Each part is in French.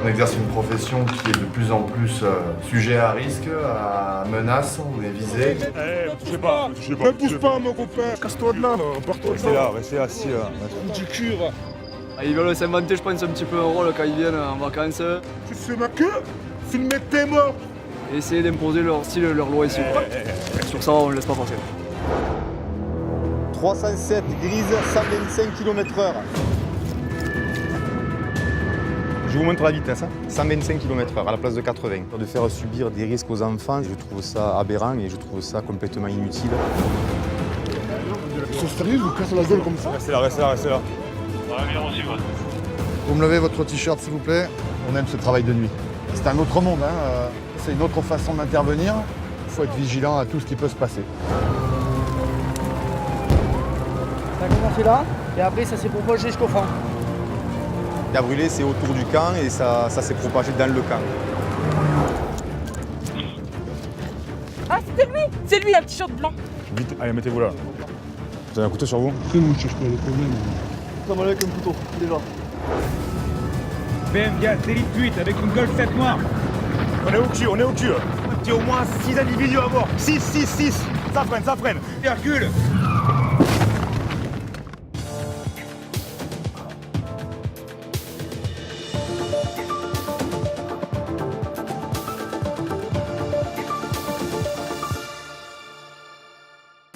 On exerce une profession qui est de plus en plus sujet à risque, à menaces, on est visé. Je sais pas. Ne pousse pas mon copain, casse-toi de là, pars-toi de là. Restez assis là. Du cul, va. Ils veulent s'inventer, je pense, un petit peu un rôle quand ils viennent en vacances. Tu sais ma queue, filmer tes morts. Et essayer d'imposer leur style, leur loi ici. Sur ça, on ne laisse pas passer. 307 grise, 125 km/h. Je vous montre la vitesse, 125 km/h à la place de 80. De faire subir des risques aux enfants, je trouve ça aberrant et je trouve ça complètement inutile. Ils sont sérieux, ils vous cassent la gueule comme ça? Restez là, restez là, restez là. Vous me levez votre t-shirt s'il vous plaît. On aime ce travail de nuit. C'est un autre monde, c'est une autre façon d'intervenir. Il faut être vigilant à tout ce qui peut se passer. Ça a commencé là, et après ça s'est propagé jusqu'au fond. Il a brûlé, c'est autour du camp et ça s'est propagé dans le camp. Ah, c'était lui! C'est lui, un t-shirt blanc. Vite, allez, mettez-vous là. Vous avez un couteau sur vous? Après, moi, je cherche pas le problème. Ça va avec un couteau, déjà. BM Gaz, d'élite 8 avec une Golf 7 noire. On est au cul, on est au cul. Il y a au moins 6 individus à bord. 6. Ça freine, ça freine. Hercule.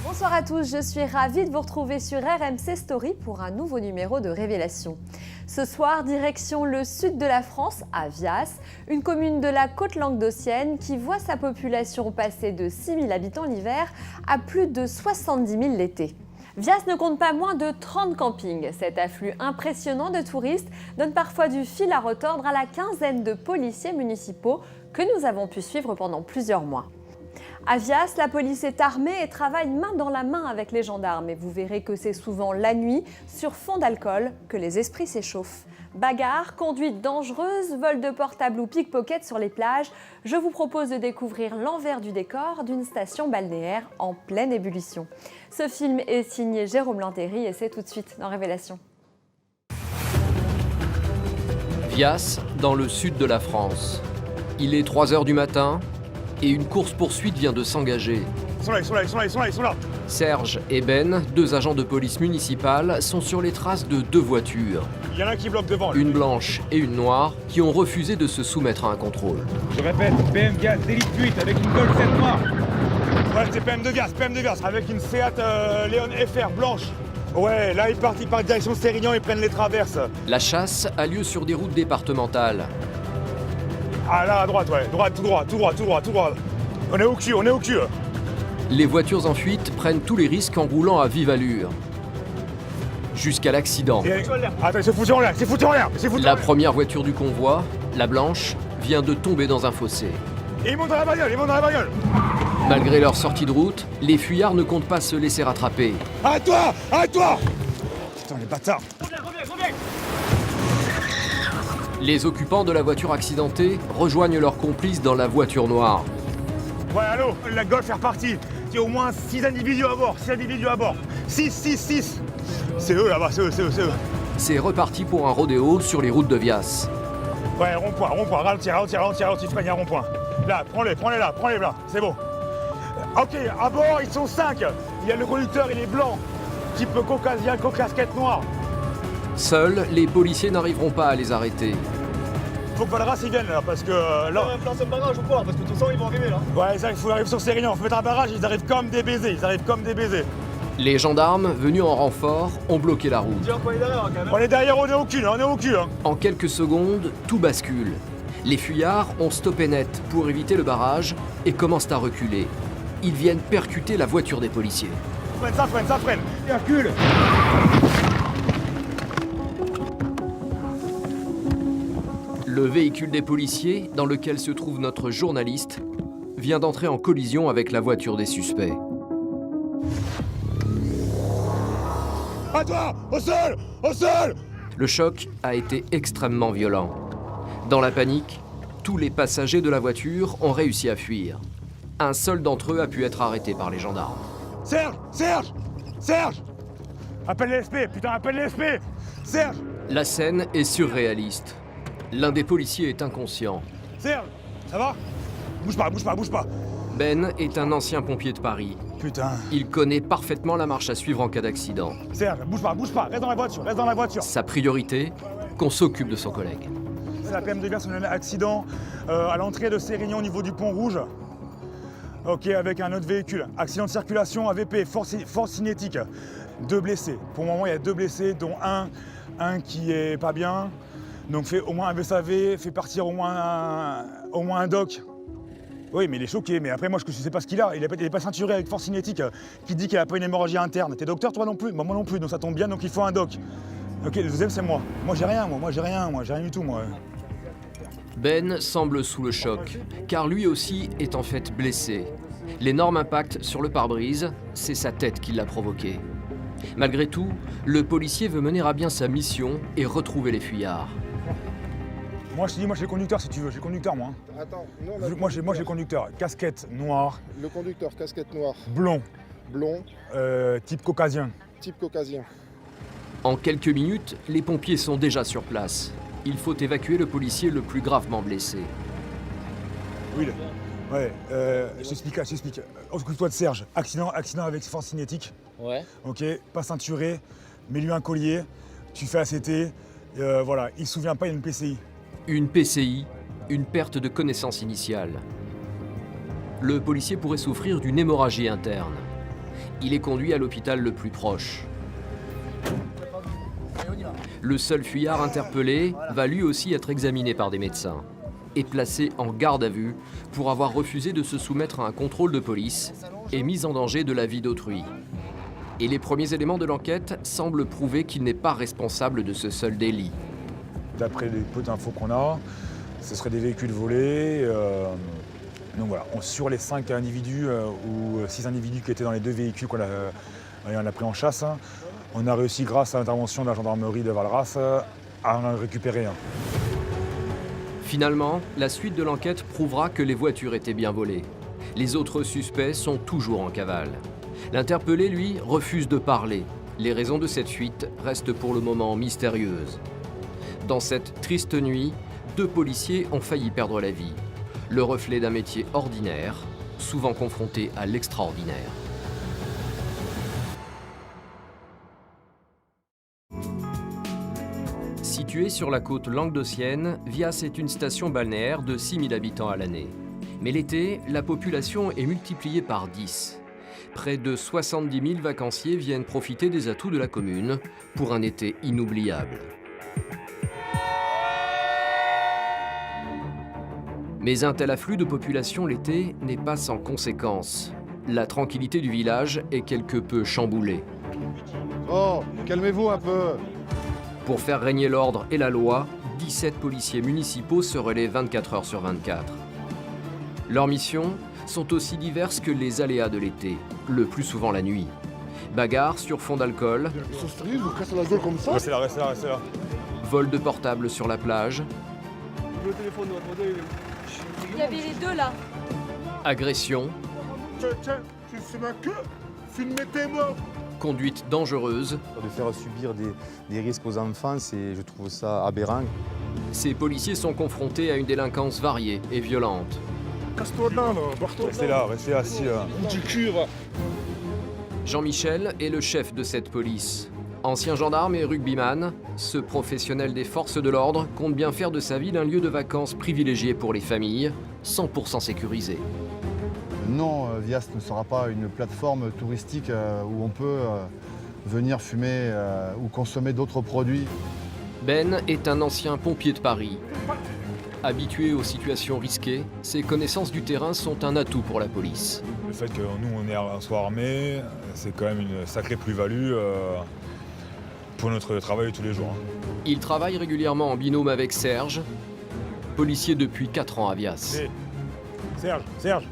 Bonsoir à tous, je suis ravie de vous retrouver sur RMC Story pour un nouveau numéro de Révélation. Ce soir, direction le sud de la France, à Vias, une commune de la côte languedocienne qui voit sa population passer de 6 000 habitants l'hiver à plus de 70 000 l'été. Vias ne compte pas moins de 30 campings. Cet afflux impressionnant de touristes donne parfois du fil à retordre à la quinzaine de policiers municipaux que nous avons pu suivre pendant plusieurs mois. À Vias, la police est armée et travaille main dans la main avec les gendarmes. Et vous verrez que c'est souvent la nuit, sur fond d'alcool, que les esprits s'échauffent. Bagarres, conduite dangereuse, vol de portable ou pickpocket sur les plages, je vous propose de découvrir l'envers du décor d'une station balnéaire en pleine ébullition. Ce film est signé Jérôme Lantéry et c'est tout de suite dans Révélation. Vias, dans le sud de la France. Il est 3 h du matin et une course-poursuite vient de s'engager. Ils sont là. Serge et Ben, 2 agents de police municipale, sont sur les traces de 2 voitures. Il y en a un qui bloque devant. Une blanche et une noire, qui ont refusé de se soumettre à un contrôle. Je répète, BM Gaz, d'élite 8 avec une Golf 7 noire. Ouais, c'est PM de Vias, avec une Seat Léon FR blanche. Ouais, là ils partent direction Sérignan, ils prennent les traverses. La chasse a lieu sur des routes départementales. Ah là, à droite, ouais, tout droit. On est au cul. Les voitures en fuite prennent tous les risques en roulant à vive allure. Jusqu'à l'accident. Attends, c'est foutu en l'air. La première voiture du convoi, la blanche, vient de tomber dans un fossé. Et ils montent dans la bagnole. Malgré leur sortie de route, les fuyards ne comptent pas se laisser rattraper. À toi. Putain, les bâtards. Reviens. Les occupants de la voiture accidentée rejoignent leurs complices dans la voiture noire. Ouais, allô, la Golf est repartie. Il y a au moins 6 individus à bord. 6. C'est eux là-bas, c'est eux. C'est reparti pour un rodéo sur les routes de Vias. Ouais, rond-point, ralentis, freine, il y a un rond-point. Là, prends-les là, c'est bon. Ok, à bord, ils sont 5. Il y a le conducteur, il est blanc. Type caucasien, casquette noire. Seuls, les policiers n'arriveront pas à les arrêter. Faut que Valras y vienne là, parce que là... On place un barrage ou quoi? Parce que de toute façon, ils vont arriver là. Ouais, il faut arriver sur Sérignan, faut mettre un barrage, ils arrivent comme des baisers. Les gendarmes, venus en renfort, ont bloqué la route. Tiens, on est derrière quand même. On est derrière, on est au cul. En quelques secondes, tout bascule. Les fuyards ont stoppé net pour éviter le barrage et commencent à reculer. Ils viennent percuter la voiture des policiers. Ça freine. Hercule. Le véhicule des policiers, dans lequel se trouve notre journaliste, vient d'entrer en collision avec la voiture des suspects. À toi, au sol. Le choc a été extrêmement violent. Dans la panique, tous les passagers de la voiture ont réussi à fuir. Un seul d'entre eux a pu être arrêté par les gendarmes. Serge. Appelle l'SP, Serge. La scène est surréaliste. L'un des policiers est inconscient. Serge, ça va? Bouge pas, bouge pas, bouge pas. Ben est un ancien pompier de Paris. Putain. Il connaît parfaitement la marche à suivre en cas d'accident. Serge, bouge pas, reste dans la voiture, reste dans la voiture. Sa priorité, qu'on s'occupe de son collègue. C'est la PM de Vias, on a un accident à l'entrée de Sérignan au niveau du pont rouge. Ok, avec un autre véhicule. Accident de circulation, AVP, force cinétique. 2 blessés. Pour le moment, il y a 2 blessés, dont un qui est pas bien. Donc fait au moins un VSAV, fait partir au moins un doc. Oui, mais il est choqué. Mais après, moi, je ne sais pas ce qu'il a. Il n'est pas ceinturé avec force cinétique qui dit qu'il n'a pas une hémorragie interne. T'es docteur, toi non plus? Moi non plus, donc ça tombe bien, donc il faut un doc. Ok, le deuxième, c'est moi. Moi, j'ai rien du tout, moi. Ben semble sous le choc, car lui aussi est en fait blessé. L'énorme impact sur le pare-brise, c'est sa tête qui l'a provoqué. Malgré tout, le policier veut mener à bien sa mission et retrouver les fuyards. Moi, je te dis, moi, j'ai le conducteur si tu veux. J'ai le conducteur, moi. Attends, Moi, j'ai le conducteur. Casquette noire. Le conducteur, casquette noire, Blond. blond, Type caucasien. type caucasien. En quelques minutes, les pompiers sont déjà sur place. Il faut évacuer le policier le plus gravement blessé. Oui, ouais, je t'explique. Occupe-toi de Serge. Accident avec force cinétique. Ouais. Ok, pas ceinturé, mets-lui un collier, tu fais ACT, voilà, il se souvient pas, il y a une PCI. Une PCI, une perte de connaissance initiale. Le policier pourrait souffrir d'une hémorragie interne. Il est conduit à l'hôpital le plus proche. Le seul fuyard interpellé va lui aussi être examiné par des médecins et placé en garde à vue pour avoir refusé de se soumettre à un contrôle de police et mise en danger de la vie d'autrui. Et les premiers éléments de l'enquête semblent prouver qu'il n'est pas responsable de ce seul délit. D'après les peu d'infos qu'on a, ce serait des véhicules volés. Donc voilà, sur les 5 individus ou 6 individus qui étaient dans les 2 véhicules qu'on a pris en chasse, on a réussi, grâce à l'intervention de la gendarmerie de Valras, à en récupérer un. Finalement, la suite de l'enquête prouvera que les voitures étaient bien volées. Les autres suspects sont toujours en cavale. L'interpellé, lui, refuse de parler. Les raisons de cette fuite restent pour le moment mystérieuses. Dans cette triste nuit, 2 policiers ont failli perdre la vie. Le reflet d'un métier ordinaire, souvent confronté à l'extraordinaire. Située sur la côte languedocienne, Vias est une station balnéaire de 6 000 habitants à l'année. Mais l'été, la population est multipliée par 10. Près de 70 000 vacanciers viennent profiter des atouts de la commune pour un été inoubliable. Mais un tel afflux de population l'été n'est pas sans conséquences. La tranquillité du village est quelque peu chamboulée. Oh, calmez-vous un peu. Pour faire régner l'ordre et la loi, 17 policiers municipaux se relaient 24 heures sur 24. Leurs missions sont aussi diverses que les aléas de l'été, le plus souvent la nuit. Bagarres sur fond d'alcool, Ils sont sérieux, ils vous cassent la gueule comme ça? Restez là. vol de portable sur la plage, Le téléphone de votre modèle, Il y avait les 2 là. agression, Tiens, tu fais ma queue? Filmez tes morts. conduite dangereuse. De faire subir des risques aux enfants, je trouve ça aberrant. Ces policiers sont confrontés à une délinquance variée et violente. Casse-toi dedans, là. Barre-toi dedans. Restez assis là. Du cul, va. Jean-Michel est le chef de cette police. Ancien gendarme et rugbyman, ce professionnel des forces de l'ordre compte bien faire de sa ville un lieu de vacances privilégié pour les familles, 100% sécurisé. Non, Vias ne sera pas une plateforme touristique où on peut venir fumer ou consommer d'autres produits. Ben est un ancien pompier de Paris. Habitué aux situations risquées, ses connaissances du terrain sont un atout pour la police. Le fait que nous, on soit armés, c'est quand même une sacrée plus-value pour notre travail de tous les jours. Il travaille régulièrement en binôme avec Serge, policier depuis 4 ans à Vias. Serge.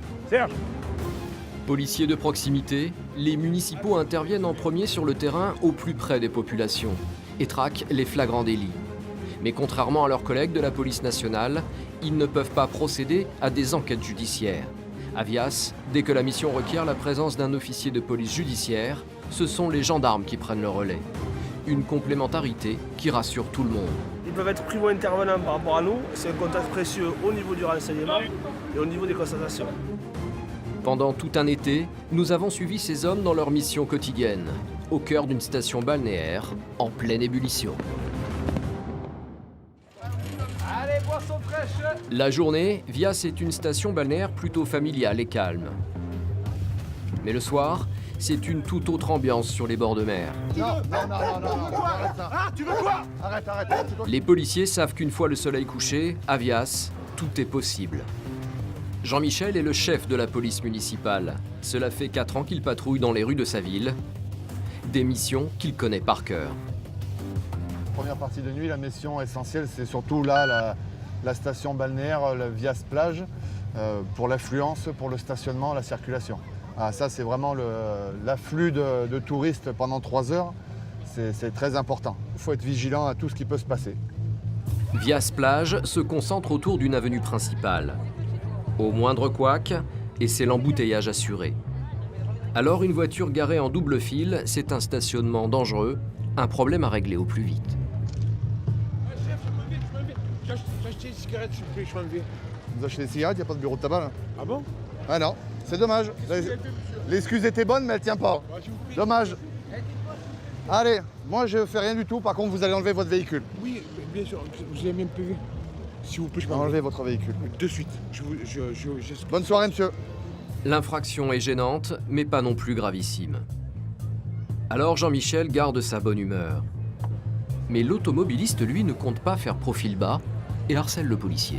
Policiers de proximité, les municipaux interviennent en premier sur le terrain au plus près des populations et traquent les flagrants délits. Mais contrairement à leurs collègues de la police nationale, ils ne peuvent pas procéder à des enquêtes judiciaires. À Vias, dès que la mission requiert la présence d'un officier de police judiciaire, ce sont les gendarmes qui prennent le relais. une complémentarité qui rassure tout le monde. Ils peuvent être primo-intervenants par rapport à nous. C'est un contact précieux au niveau du renseignement et au niveau des constatations. Pendant tout un été, nous avons suivi ces hommes dans leur mission quotidienne, au cœur d'une station balnéaire en pleine ébullition. Allez, boisson fraîche. La journée, Vias est une station balnéaire plutôt familiale et calme. Mais le soir, c'est une toute autre ambiance sur les bords de mer. Non, arrête ça. Ah, tu veux quoi? Arrête, c'est toi. Les policiers savent qu'une fois le soleil couché, à Vias, tout est possible. Jean-Michel est le chef de la police municipale. Cela fait 4 ans qu'il patrouille dans les rues de sa ville. Des missions qu'il connaît par cœur. Première partie de nuit, la mission essentielle, c'est surtout là, la station balnéaire, la Vias plage, pour l'affluence, pour le stationnement, la circulation. Ah, ça, c'est vraiment l'afflux de touristes pendant 3 heures. C'est très important. Il faut être vigilant à tout ce qui peut se passer. Vias plage se concentre autour d'une avenue principale. Au moindre couac, et c'est l'embouteillage assuré. Alors une voiture garée en double fil, c'est un stationnement dangereux, un problème à régler au plus vite. Chef, je me vais. J'ai acheté des cigarettes, s'il vous plaît, je m'en vais. Vous achetez des cigarettes, il n'y a pas de bureau de tabac là? Ah bon? Ah non, c'est dommage. L'excuse était bonne, mais elle tient pas. Dommage. Allez, moi je fais rien du tout, par contre vous allez enlever votre véhicule. Oui, bien sûr, vous avez mis un PV. S'il vous plaît, je m'en vais. Enlevez votre véhicule. De suite. Bonne soirée, monsieur. L'infraction est gênante, mais pas non plus gravissime. Alors Jean-Michel garde sa bonne humeur. Mais l'automobiliste, lui, ne compte pas faire profil bas et harcèle le policier.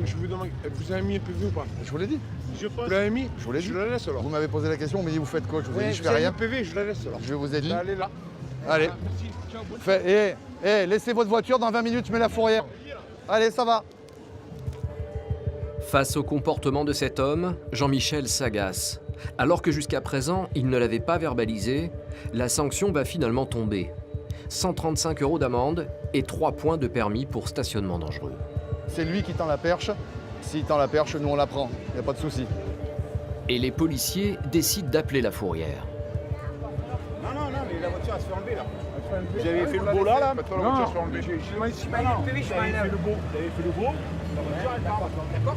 Je vous demande, vous avez mis un PV ou pas? Je vous l'ai dit. Vous l'avez mis? Je vous l'ai dit. Je la laisse alors. Vous m'avez posé la question, vous m'avez dit vous faites quoi? Je vous ai dit je fais Vous avez rien. mis le PV, je la laisse alors. Je vous ai dit. Allez là. Allez. Merci. Ciao, bonne Laissez votre voiture, dans 20 minutes je mets la fourrière. Allez, ça va. Face au comportement de cet homme, Jean-Michel s'agace. Alors que jusqu'à présent, il ne l'avait pas verbalisé, la sanction va finalement tomber. 135 € d'amende et 3 points de permis pour stationnement dangereux. C'est lui qui tend la perche. S'il tend la perche, nous on la prend. Il n'y a pas de souci. Et les policiers décident d'appeler la fourrière. Non, mais la voiture elle se fait enlever là. Vous avez fait le beau là? Maintenant la voiture se fait enlever. J'ai demandé si vous avez fait le beau. Vous avez fait le beau. La voiture elle part. D'accord?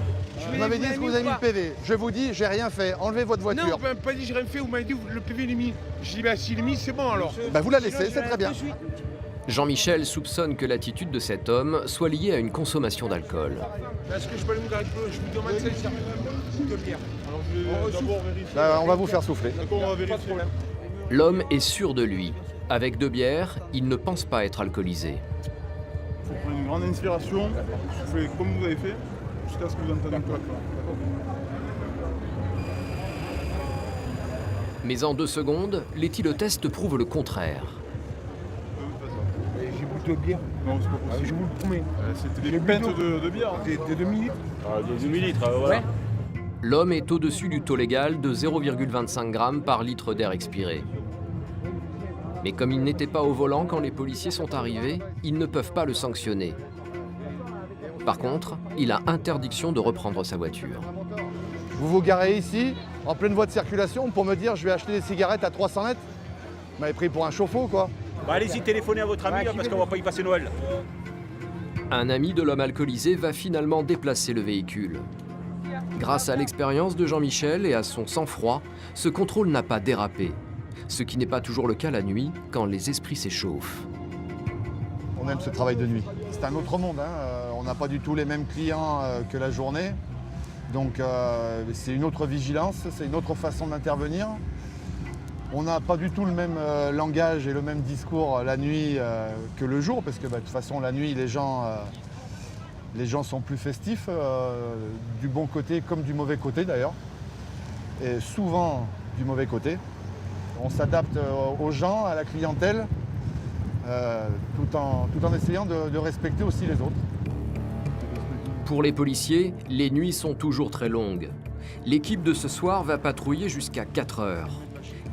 Vous m'avez dit ce que vous avez mis le PV. Je vous dis, j'ai rien fait. Enlevez votre voiture. Non, vous m'avez pas dit j'ai rien fait, vous m'avez dit le PV il est mis. J'ai dit bah s'il est mis, c'est bon alors. Bah vous la laissez, c'est très bien. Jean-Michel soupçonne que l'attitude de cet homme soit liée à une consommation d'alcool. Est-ce que je peux aller me garer? Je vous demande celle-ci de bière. Alors je vais d'abord vérifier. Bah, on va vous faire souffler. D'accord, on va vérifier. L'homme est sûr de lui. Avec 2 bières, il ne pense pas être alcoolisé. Il faut prendre une grande inspiration, souffler comme vous avez fait, jusqu'à ce que vous entendez un claque. Mais en 2 secondes, l'éthylotest prouve le contraire. J'ai bu 2 bières. Non, c'est pas possible. Je vous le promets. C'était des pintes de bière. Des demi-litres. Ah, des demi-litres, voilà. Ouais. L'homme est au-dessus du taux légal de 0,25 g par litre d'air expiré. Mais comme il n'était pas au volant quand les policiers sont arrivés, ils ne peuvent pas le sanctionner. Par contre, il a interdiction de reprendre sa voiture. Vous vous garez ici, en pleine voie de circulation, pour me dire je vais acheter des cigarettes à 300 mètres. Vous m'avez pris pour un chauffe-eau, quoi. Bah allez-y, téléphonez à votre ami là, parce qu'on va pas y passer Noël. Un ami de l'homme alcoolisé va finalement déplacer le véhicule. Grâce à l'expérience de Jean-Michel et à son sang-froid, ce contrôle n'a pas dérapé. Ce qui n'est pas toujours le cas la nuit, quand les esprits s'échauffent. On aime ce travail de nuit. C'est un autre monde, hein. On n'a pas du tout les mêmes clients que la journée. Donc c'est une autre vigilance, c'est une autre façon d'intervenir. On n'a pas du tout le même langage et le même discours la nuit que le jour, parce que de toute façon la nuit les gens sont plus festifs, du bon côté comme du mauvais côté d'ailleurs. Et souvent du mauvais côté. On s'adapte aux gens, à la clientèle, tout en essayant de respecter aussi les autres. Pour les policiers, les nuits sont toujours très longues. L'équipe de ce soir va patrouiller jusqu'à 4 heures.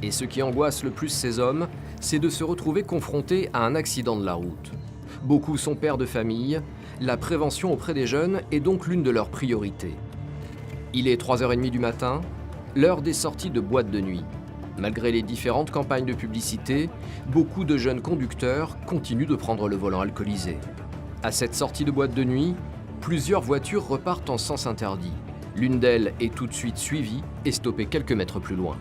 Et ce qui angoisse le plus ces hommes, c'est de se retrouver confrontés à un accident de la route. Beaucoup sont pères de famille, la prévention auprès des jeunes est donc l'une de leurs priorités. Il est 3h30 du matin, l'heure des sorties de boîte de nuit. Malgré les différentes campagnes de publicité, beaucoup de jeunes conducteurs continuent de prendre le volant alcoolisé. À cette sortie de boîte de nuit, plusieurs voitures repartent en sens interdit. L'une d'elles est tout de suite suivie et stoppée quelques mètres plus loin.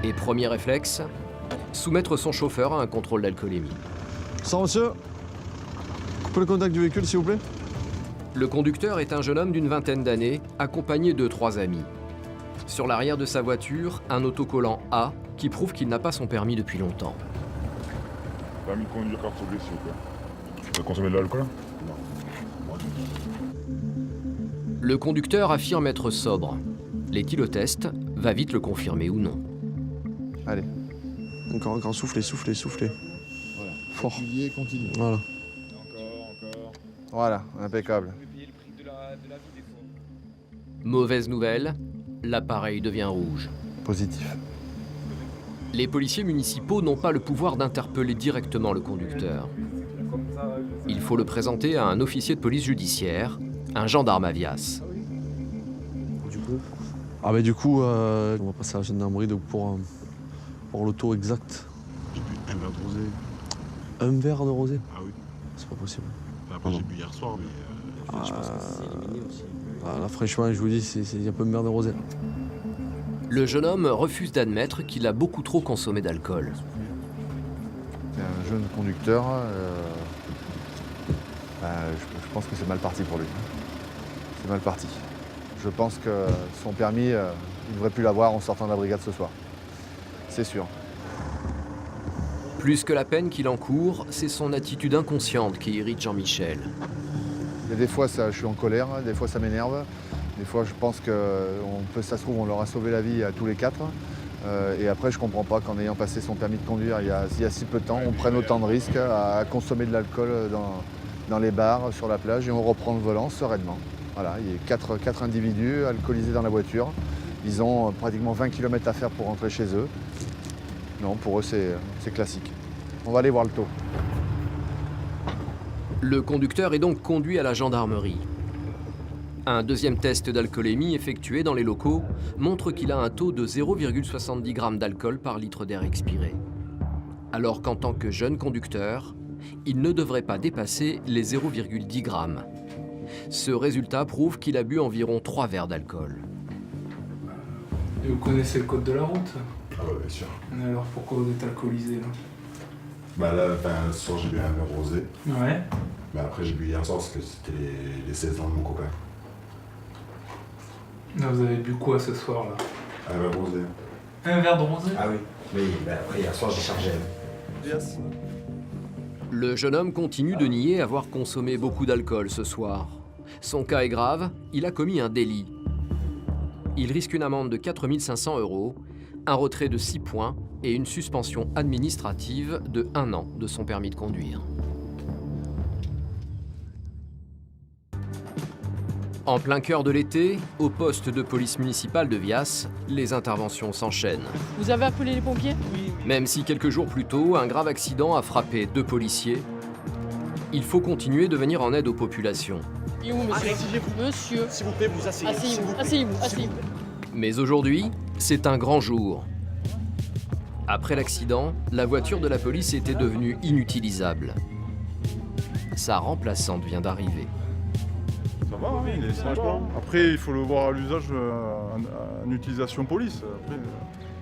Et premier réflexe, soumettre son chauffeur à un contrôle d'alcoolémie. Sans monsieur, coupez le contact du véhicule s'il vous plaît. Le conducteur est un jeune homme d'une vingtaine d'années, accompagné de 3 amis. Sur l'arrière de sa voiture, un autocollant A qui prouve qu'il n'a pas son permis depuis longtemps. Permis de conduire carte bleue, s'il vous plaît. Vous avez consommé de l'alcool? Le conducteur affirme être sobre. L'éthylotest va vite le confirmer ou non. Allez. Encore, soufflez. Voilà. Fort. Continue. Voilà. Encore. Voilà, impeccable. Mauvaise nouvelle, l'appareil devient rouge. Positif. Les policiers municipaux n'ont pas le pouvoir d'interpeller directement le conducteur. Il faut le présenter à un officier de police judiciaire, un gendarme à Vias. Du coup, on va passer à la gendarmerie pour l'auto exact. J'ai bu un verre de rosé. Un verre de rosé? Ah oui. C'est pas possible. Après, j'ai bu hier soir, mais je pense que c'est éliminé aussi. Là, franchement, je vous dis, c'est un peu de verre de rosé. Le jeune homme refuse d'admettre qu'il a beaucoup trop consommé d'alcool. C'est un jeune conducteur. Je pense que c'est mal parti pour lui. C'est mal parti. Je pense que son permis, il ne devrait plus l'avoir en sortant de la brigade ce soir. C'est sûr. Plus que la peine qu'il encourt, c'est son attitude inconsciente qui irrite Jean-Michel. Et des fois, je suis en colère, des fois ça m'énerve. Des fois, je pense que ça se trouve, on leur a sauvé la vie à tous les 4. Et après, je ne comprends pas qu'en ayant passé son permis de conduire il y a si peu de temps, on prenne autant de risques à consommer de l'alcool dans les bars, sur la plage, et on reprend le volant sereinement. Voilà, il y a 4 individus alcoolisés dans la voiture. Ils ont pratiquement 20 km à faire pour rentrer chez eux. Non, pour eux, c'est classique. On va aller voir le taux. Le conducteur est donc conduit à la gendarmerie. Un deuxième test d'alcoolémie effectué dans les locaux montre qu'il a un taux de 0,70 g d'alcool par litre d'air expiré. Alors qu'en tant que jeune conducteur, il ne devrait pas dépasser les 0,10 g. Ce résultat prouve qu'il a bu environ 3 verres d'alcool. Et vous connaissez le code de la route? Ah ouais, bien sûr. Et alors pourquoi vous êtes alcoolisé là? Ce soir j'ai bu un verre rosé. Ouais. Mais après j'ai bu hier soir parce que c'était les 16 ans de mon copain. Là, vous avez bu quoi ce soir là? Un verre rosé. Un verre de rosé? Ah oui. Oui, après hier soir j'ai chargé. Yes. Le jeune homme continue de nier avoir consommé beaucoup d'alcool ce soir. Son cas est grave, il a commis un délit. Il risque une amende de 4 500 €, un retrait de 6 points et une suspension administrative de 1 an de son permis de conduire. En plein cœur de l'été, au poste de police municipale de Vias, les interventions s'enchaînent. Vous avez appelé les pompiers? Oui. Même si quelques jours plus tôt, un grave accident a frappé 2 policiers, il faut continuer de venir en aide aux populations. Et où, monsieur? Monsieur. S'il vous plaît, vous asseyez. Asseyez-vous. Mais aujourd'hui, c'est un grand jour. Après l'accident, la voiture de la police était devenue inutilisable. Sa remplaçante vient d'arriver. Ça va, hein, il est sympa. Après, il faut le voir à l'usage en utilisation police. Après,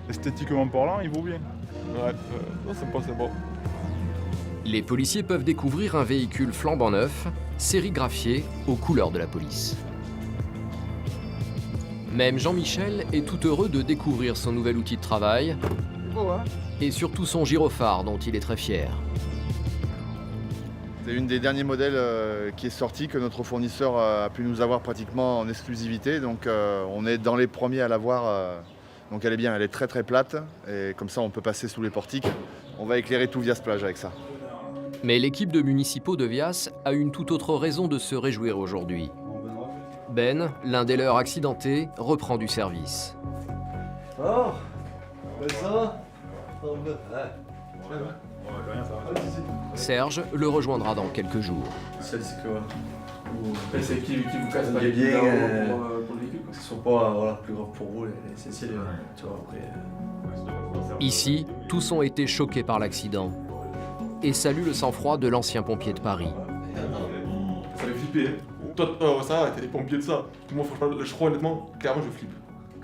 esthétiquement parlant, il vaut bien. Ouais, c'est bon. Les policiers peuvent découvrir un véhicule flambant neuf, sérigraphié aux couleurs de la police. Même Jean-Michel est tout heureux de découvrir son nouvel outil de travail et surtout son gyrophare dont il est très fier. C'est une des derniers modèles qui est sorti, que notre fournisseur a pu nous avoir pratiquement en exclusivité. Donc on est dans les premiers à l'avoir. Donc elle est bien, elle est très très plate. Et comme ça on peut passer sous les portiques. On va éclairer tout Vias Plage avec ça. Mais l'équipe de municipaux de Vias a une toute autre raison de se réjouir aujourd'hui. Ben, l'un des leurs accidentés, reprend du service. Oh, ça va? Serge le rejoindra dans quelques jours. C'est qui vous casse pas les pieds pour le véhicule? Que ce soit pas voilà, plus grave pour vous, l'essentiel, tu vois, après... Ici, tous ont été choqués par l'accident et saluent le sang-froid de l'ancien pompier de Paris. Ça fait flipper. Hein. Toi, ça, t'es des pompiers de ça. Moi, franchement, je crois honnêtement, clairement, je flippe.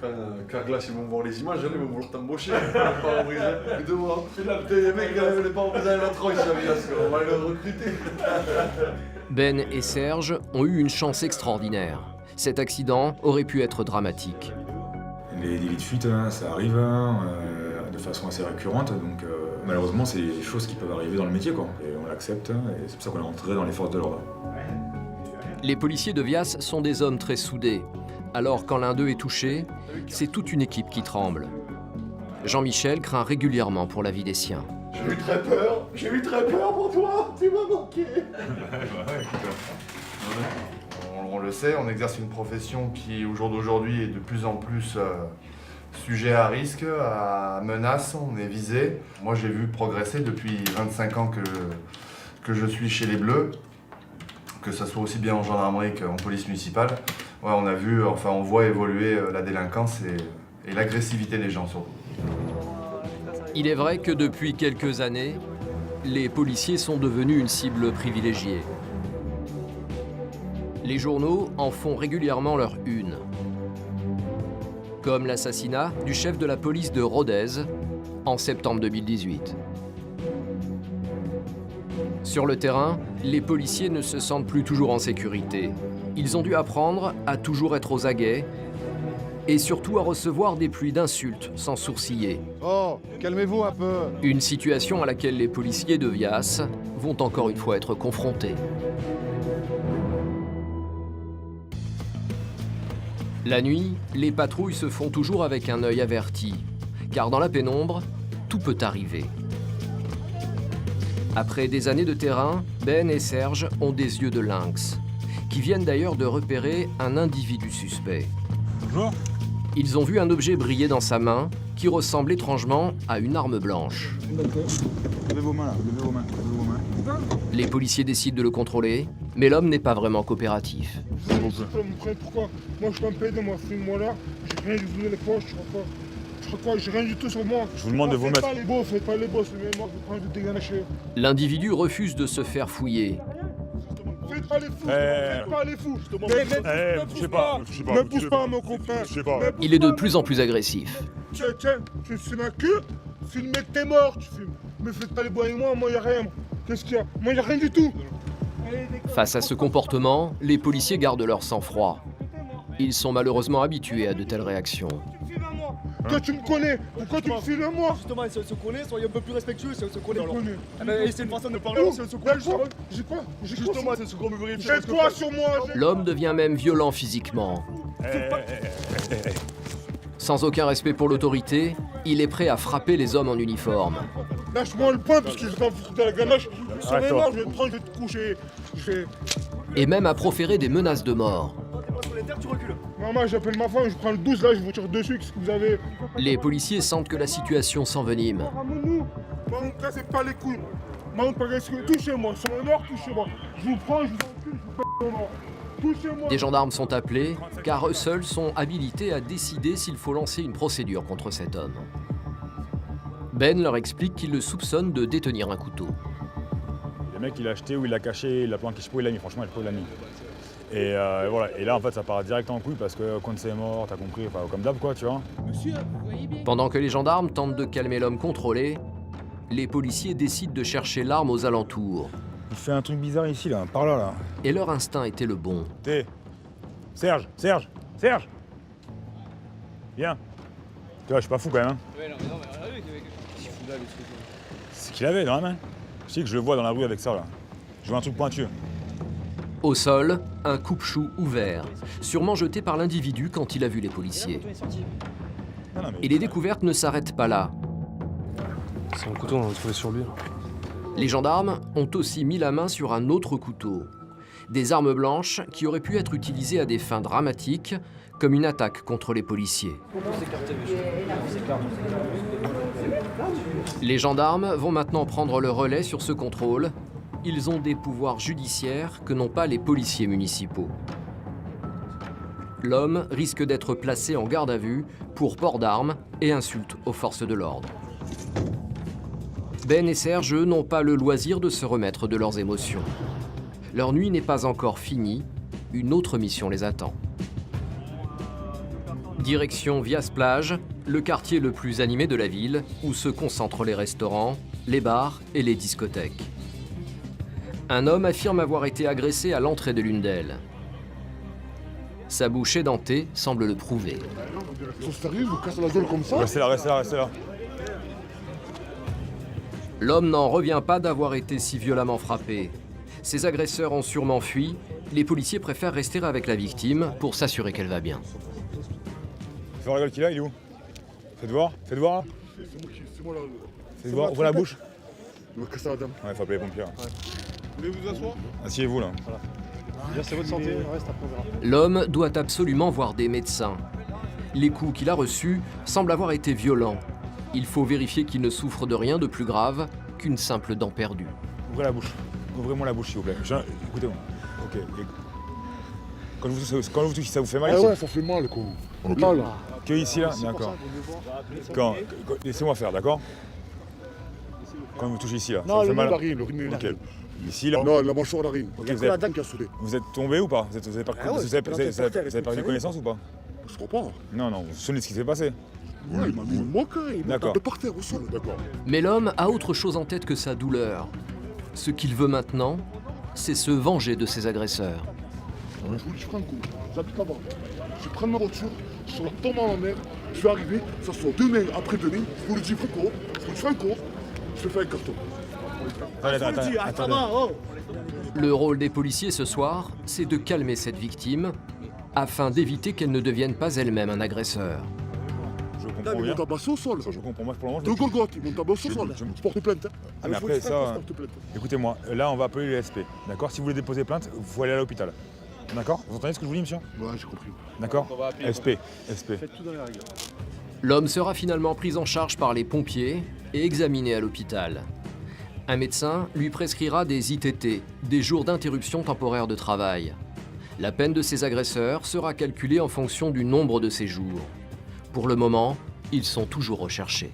Quand Carglass, ils vont voir les images, ils vont vouloir t'embaucher. Pas briser. Mais de moi, les mecs, ils veulent pas briser la tronche, on va les recruter. Ben et Serge ont eu une chance extraordinaire. Cet accident aurait pu être dramatique. Les délits de fuite, ça arrive de façon assez récurrente, donc malheureusement, c'est des choses qui peuvent arriver dans le métier, quoi. Et on l'accepte, et c'est pour ça qu'on est entré dans les forces de l'ordre. Les policiers de Vias sont des hommes très soudés. Alors quand l'un d'eux est touché, c'est toute une équipe qui tremble. Jean-Michel craint régulièrement pour la vie des siens. J'ai eu très peur pour toi, tu m'as manqué. On le sait, on exerce une profession qui au jour d'aujourd'hui est de plus en plus sujet à risque, à menace, on est visé. Moi j'ai vu progresser depuis 25 ans que je suis chez les Bleus, que ce soit aussi bien en gendarmerie qu'en police municipale. Ouais, on voit évoluer la délinquance et l'agressivité des gens surtout. Il est vrai que depuis quelques années, les policiers sont devenus une cible privilégiée. Les journaux en font régulièrement leur une. Comme l'assassinat du chef de la police de Rodez en septembre 2018. Sur le terrain, les policiers ne se sentent plus toujours en sécurité. Ils ont dû apprendre à toujours être aux aguets et surtout à recevoir des pluies d'insultes sans sourciller. Oh, calmez-vous un peu. Une situation à laquelle les policiers de Vias vont encore une fois être confrontés. La nuit, les patrouilles se font toujours avec un œil averti, car dans la pénombre, tout peut arriver. Après des années de terrain, Ben et Serge ont des yeux de lynx, qui viennent d'ailleurs de repérer un individu suspect. Bonjour. Ils ont vu un objet briller dans sa main qui ressemble étrangement à une arme blanche. D'accord. Levez vos mains là, levez vos mains, levez vos mains. Les policiers décident de le contrôler, mais l'homme n'est pas vraiment coopératif. Pourquoi? Moi je suis un pédé, moi, filme-moi là, j'ai rien du tout dans les poches, je crois quoi, j'ai rien du tout sur moi. Je vous demande de vous mettre. Faites pas les beaux, c'est moi, je prends du déganaché. L'individu refuse de se faire fouiller. Faites pas les fous, faites pas les fous. Je sais pas, ne pousse pas mon copain. Il est de plus en plus agressif. Tiens, tu filmes ma queue, filme que t'es mort, tu filmes. Mais faites pas les bois avec moi y'a rien. Qu'est-ce qu'il y a? Moi y'a rien du tout. Face à ce comportement, les policiers gardent leur sang-froid. Ils sont malheureusement habitués à de telles réactions. Toi tu me connais, pourquoi tu me files à moi? Justement, si on se connaît, soyez un peu plus respectueux si on se connaît. Et c'est une façon de parler, si on se connaît. J'ai quoi? Justement, c'est ce qu'on me vérifie. J'ai quoi sur moi? L'homme devient même violent physiquement. Sans aucun respect pour l'autorité, il est prêt à frapper les hommes en uniforme. Lâche-moi le poing parce que je vais t'en foutre à la ganache. Je serai mort, je vais te prendre, je vais te coucher. Et même à proférer des menaces de mort. Maman, j'appelle ma femme, je prends le 12 là, je vous tire dessus, qu'est-ce que vous avez? Les policiers sentent que la situation s'envenime. Maman, ne cassez pas les couilles. Maman, touchez-moi, sur le nord, touchez-moi. Je vous prends, je vous encule, je vous pète le mort. Touchez-moi. Des gendarmes sont appelés, car eux seuls sont habilités à décider s'il faut lancer une procédure contre cet homme. Ben leur explique qu'il le soupçonne de détenir un couteau. Le mec, il l'a acheté ou il l'a caché, il l'a planqué, je sais pas où il l'a mis, franchement, je sais pas où il l'a mis. Et voilà, et là en fait ça part direct en couille parce que quand c'est mort, t'as compris, enfin, comme d'hab quoi, tu vois. Pendant que les gendarmes tentent de calmer l'homme contrôlé, les policiers décident de chercher l'arme aux alentours. Il fait un truc bizarre ici là, par là. Et leur instinct était le bon. Serge Viens. Tu vois, je suis pas fou quand même. Hein. Ouais, non, mais qu'est-ce qu'il fout là, les trucs? C'est ce qu'il avait dans la main. Je sais que je le vois dans la rue avec ça là. Je vois un truc pointueux. Au sol, un coupe-chou ouvert, sûrement jeté par l'individu quand il a vu les policiers. Et les découvertes ne s'arrêtent pas là. C'est un couteau, on l'a trouvé sur lui. Les gendarmes ont aussi mis la main sur un autre couteau. Des armes blanches qui auraient pu être utilisées à des fins dramatiques, comme une attaque contre les policiers. Les gendarmes vont maintenant prendre le relais sur ce contrôle. Ils ont des pouvoirs judiciaires que n'ont pas les policiers municipaux. L'homme risque d'être placé en garde à vue pour port d'armes et insulte aux forces de l'ordre. Ben et Serge n'ont pas le loisir de se remettre de leurs émotions. Leur nuit n'est pas encore finie, une autre mission les attend. Direction Vias-Plage, le quartier le plus animé de la ville, où se concentrent les restaurants, les bars et les discothèques. Un homme affirme avoir été agressé à l'entrée de l'une d'elles. Sa bouche édentée semble le prouver. Restez là, restez là, restez là. L'homme n'en revient pas d'avoir été si violemment frappé. Ses agresseurs ont sûrement fui. Les policiers préfèrent rester avec la victime pour s'assurer qu'elle va bien. Fais voir la gueule qu'il a, il est où? Faites voir là. C'est moi là. Faites voir, ouvre la bouche. Il va casser la dame. Ouais, faut appeler les pompiers. Ouais. Vous voulez vous asseoir? Asseyez-vous là. Voilà. C'est votre santé, le reste après on verra. L'homme doit absolument voir des médecins. Les coups qu'il a reçus semblent avoir été violents. Il faut vérifier qu'il ne souffre de rien de plus grave qu'une simple dent perdue. Ouvrez la bouche. Ouvrez-moi la bouche s'il vous plaît. Écoutez-moi. Ok. Quand vous touchez, ça vous fait mal ici? Ouais, ça fait mal quoi. Mal. Que ici là? D'accord. Laissez-moi faire, d'accord? Quand vous touchez ici là, non, ça vous fait mal? Le rhume, ok. Ici là? Non, la mâchoire narine. Okay, Il y a que la dent qui a soudé. Vous êtes tombé ou pas? Vous avez perdu connaissance ou pas? Je crois pas. Non, vous vous souvenez de ce qui s'est passé? Ouais, il m'a mis une moque, il m'a tapé par terre au sol. D'accord. Mais l'homme a autre chose en tête que sa douleur. Ce qu'il veut maintenant, c'est se venger de ses agresseurs. Je vous dis franco, j'habite là-bas. Je prends ma voiture, je suis tombé en mer, je vais arriver, ça sort demain, après-demain, je vous le dis franco, je fais un carton. Attends. Le rôle des policiers ce soir, c'est de calmer cette victime afin d'éviter qu'elle ne devienne pas elle-même un agresseur. Je comprends bien. Ils m'ont tabassé au sol. Je comprends, moi pour le moment. De Golgoth, ils m'ont tabassé au sol. Je porte plainte. Ah, mais après ça, écoutez-moi, là on va appeler les SP. D'accord? Si vous voulez déposer plainte, vous faut aller à l'hôpital. D'accord? Vous entendez ce que je vous dis, monsieur? Ouais, j'ai compris. D'accord? SP. Faites tout dans les règles. L'homme sera finalement pris en charge par les pompiers et examiné à l'hôpital. Un médecin lui prescrira des ITT, des jours d'interruption temporaire de travail. La peine de ses agresseurs sera calculée en fonction du nombre de ces jours. Pour le moment, ils sont toujours recherchés.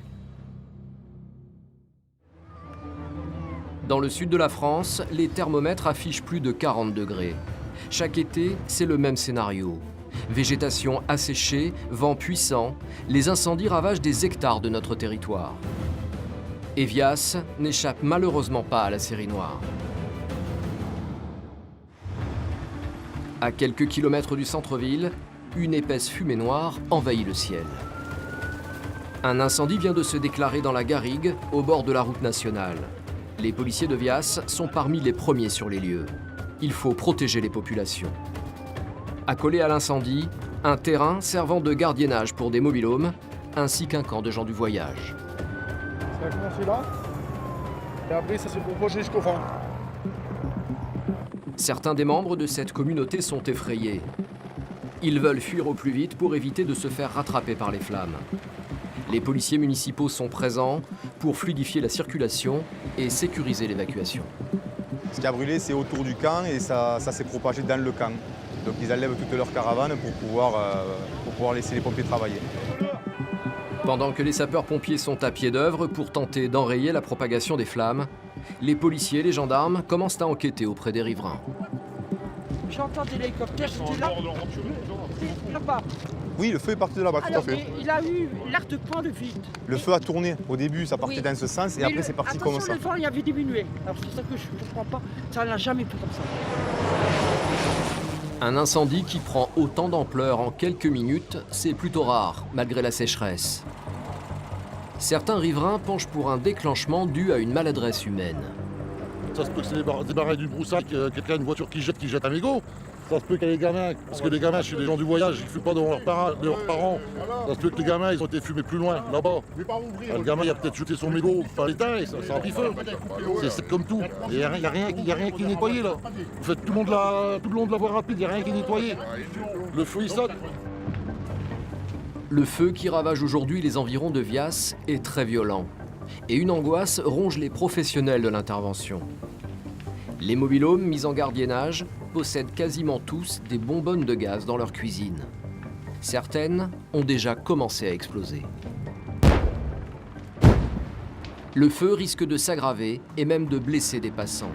Dans le sud de la France, les thermomètres affichent plus de 40 degrés. Chaque été, c'est le même scénario. Végétation asséchée, vent puissant, les incendies ravagent des hectares de notre territoire. Vias n'échappe malheureusement pas à la série noire. À quelques kilomètres du centre-ville, une épaisse fumée noire envahit le ciel. Un incendie vient de se déclarer dans la garrigue, au bord de la route nationale. Les policiers de Vias sont parmi les premiers sur les lieux. Il faut protéger les populations. Accolé à l'incendie, un terrain servant de gardiennage pour des mobil-homes, ainsi qu'un camp de gens du voyage. Ça a commencé là, et après ça s'est propagé jusqu'au fond. Certains des membres de cette communauté sont effrayés. Ils veulent fuir au plus vite pour éviter de se faire rattraper par les flammes. Les policiers municipaux sont présents pour fluidifier la circulation et sécuriser l'évacuation. Ce qui a brûlé, c'est autour du camp et ça s'est propagé dans le camp. Donc ils enlèvent toutes leurs caravanes pour pouvoir laisser les pompiers travailler. Pendant que les sapeurs-pompiers sont à pied d'œuvre pour tenter d'enrayer la propagation des flammes, les policiers et les gendarmes commencent à enquêter auprès des riverains. J'entends des hélicoptères, c'était là. Là-bas. Oui, le feu est parti de là-bas, tout à fait. Il a eu l'air de prendre vite. Le feu a tourné. Au début, ça partait dans ce sens et après, c'est parti comme ça. Le vent, il avait diminué. Alors c'est ça que je ne comprends pas. Ça n'a jamais fait comme ça. Un incendie qui prend autant d'ampleur en quelques minutes, c'est plutôt rare, malgré la sécheresse. Certains riverains penchent pour un déclenchement dû à une maladresse humaine. Ça se peut que c'est des barrettes d'une broussaille, quelqu'un, une voiture qui jette un mégot. Ça se peut qu'il y ait des gamins, parce que les gamins, chez les gens du voyage, ils ne fument pas devant leurs parents. Ça se peut que les gamins, ils ont été fumés plus loin, là-bas. Le gamin, il a peut-être jeté son mégot par l'étain et ça a pris feu. C'est comme tout. Il n'y a rien qui est nettoyé là. Vous faites tout le long de la voie rapide, il n'y a rien qui est nettoyé. Le feu, il saute. Le feu qui ravage aujourd'hui les environs de Vias est très violent. Et une angoisse ronge les professionnels de l'intervention. Les mobil-homes mis en gardiennage possèdent quasiment tous des bonbonnes de gaz dans leur cuisine. Certaines ont déjà commencé à exploser. Le feu risque de s'aggraver et même de blesser des passants.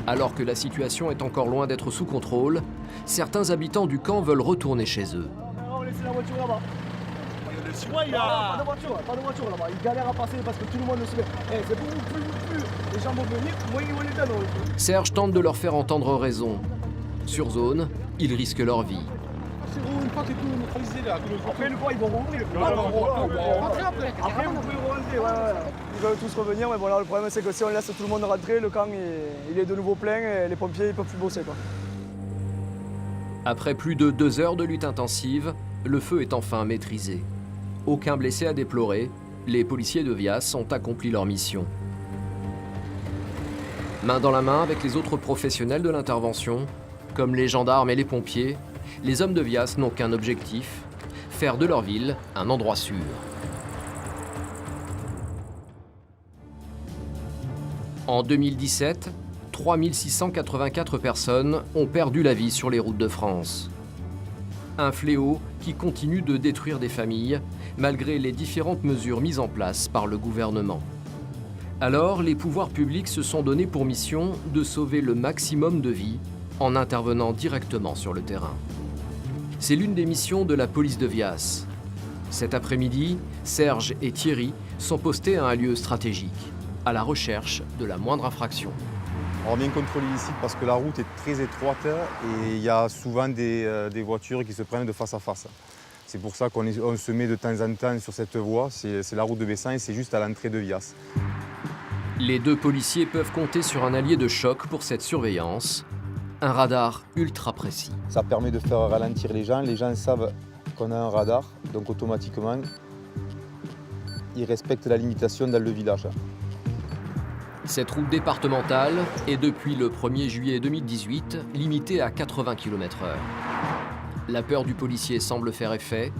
Alors que la situation est encore loin d'être sous contrôle, certains habitants du camp veulent retourner chez eux. On va laisser la voiture là-bas. Ouais, il a... pas de voiture là-bas. Il galère à passer parce que tout le monde le suit. C'est beaucoup plus. Les gens vont venir, moi ils vont les donner. Serge tente de leur faire entendre raison. Sur zone, ils risquent leur vie. C'est bon, une fois que tout neutralisé là. Après, le ils vont rouvrir. Après, vous pouvez rentrer, ouais. Ils veulent tous revenir, mais bon, là, le problème, c'est que si on laisse tout le monde rentrer, le camp, il est de nouveau plein et les pompiers, ils peuvent plus bosser, quoi. Après plus de 2 heures de lutte intensive, le feu est enfin maîtrisé. Aucun blessé à déplorer, les policiers de Vias ont accompli leur mission. Main dans la main avec les autres professionnels de l'intervention, comme les gendarmes et les pompiers, les hommes de Vias n'ont qu'un objectif, faire de leur ville un endroit sûr. En 2017, 3684 personnes ont perdu la vie sur les routes de France. Un fléau qui continue de détruire des familles, malgré les différentes mesures mises en place par le gouvernement. Alors, les pouvoirs publics se sont donnés pour mission de sauver le maximum de vies en intervenant directement sur le terrain. C'est l'une des missions de la police de Vias. Cet après-midi, Serge et Thierry sont postés à un lieu stratégique, à la recherche de la moindre infraction. On vient contrôler ici parce que la route est très étroite et il y a souvent des voitures qui se prennent de face à face. C'est pour ça qu'on se met de temps en temps sur cette voie, c'est la route de Bessan et c'est juste à l'entrée de Vias. Les deux policiers peuvent compter sur un allié de choc pour cette surveillance, un radar ultra précis. Ça permet de faire ralentir les gens savent qu'on a un radar, donc automatiquement, ils respectent la limitation dans le village. Cette route départementale est depuis le 1er juillet 2018 limitée à 80 km/h. La peur du policier semble faire effet.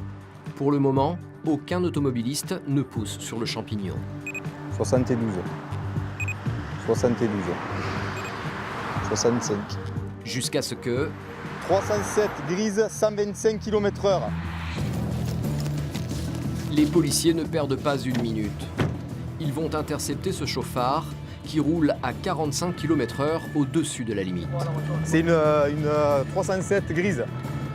Pour le moment, aucun automobiliste ne pousse sur le champignon. 72. 72. 65. Jusqu'à ce que... 307 grise, 125 km/h. Les policiers ne perdent pas une minute. Ils vont intercepter ce chauffard qui roule à 45 km/h au-dessus de la limite. C'est une 307 grise.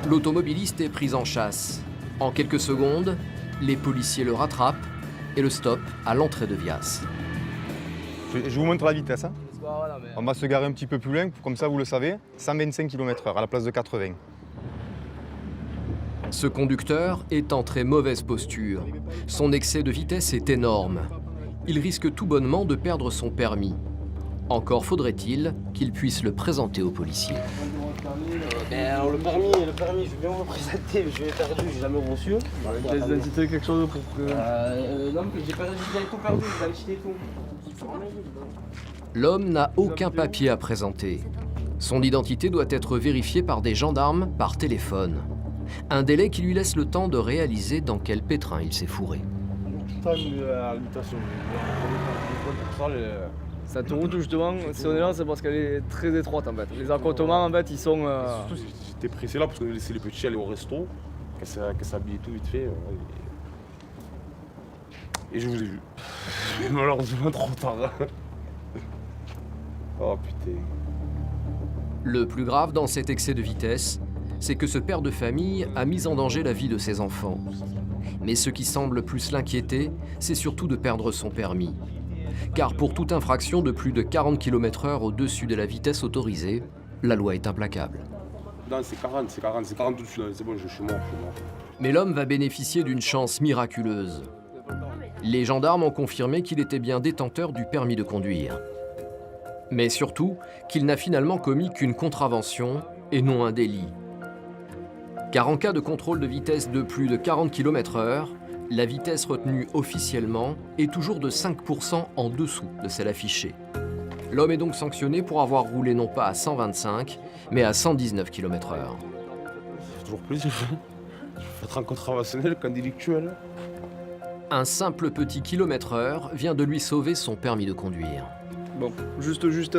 L'automobiliste est pris en chasse. En quelques secondes, les policiers le rattrapent et le stoppent à l'entrée de Vias. Je vous montre la vitesse. On va se garer un petit peu plus loin, comme ça vous le savez. 125 km/h à la place de 80. Ce conducteur est en très mauvaise posture. Son excès de vitesse est énorme. Il risque tout bonnement de perdre son permis. Encore faudrait-il qu'il puisse le présenter aux policiers. Alors le permis, je vais bien vous le présenter, je l'ai perdu, j'ai jamais reçu. Une pièce d'identité, quelque chose pour que... Non, mais j'ai tout perdu, l'identité et tout. L'homme n'a aucun papier à présenter. Son identité doit être vérifiée par des gendarmes par téléphone. Un délai qui lui laisse le temps de réaliser dans quel pétrin il s'est fourré. Cette route, justement, si on est là, c'est parce qu'elle est très étroite, en fait. Les accotements, en fait, ils sont... J'étais pressé là parce que j'ai laissé les petits aller au resto, qu'elle s'habille tout vite fait. Et je vous ai vu. Malheureusement, trop tard. Oh putain. Le plus grave dans cet excès de vitesse, c'est que ce père de famille a mis en danger la vie de ses enfants. Mais ce qui semble plus l'inquiéter, c'est surtout de perdre son permis. Car pour toute infraction de plus de 40 km/h au-dessus de la vitesse autorisée, la loi est implacable. Non, c'est 40 tout de suite, c'est bon, je suis mort. Mais l'homme va bénéficier d'une chance miraculeuse. Les gendarmes ont confirmé qu'il était bien détenteur du permis de conduire. Mais surtout, qu'il n'a finalement commis qu'une contravention et non un délit. Car en cas de contrôle de vitesse de plus de 40 km/h, la vitesse retenue officiellement est toujours de 5% en dessous de celle affichée. L'homme est donc sanctionné pour avoir roulé non pas à 125, mais à 119 km/h. Ça fait toujours plaisir. Je vais être un contraventionnel qu'un délictuel. Un simple petit kilomètre-heure vient de lui sauver son permis de conduire. Bon, juste.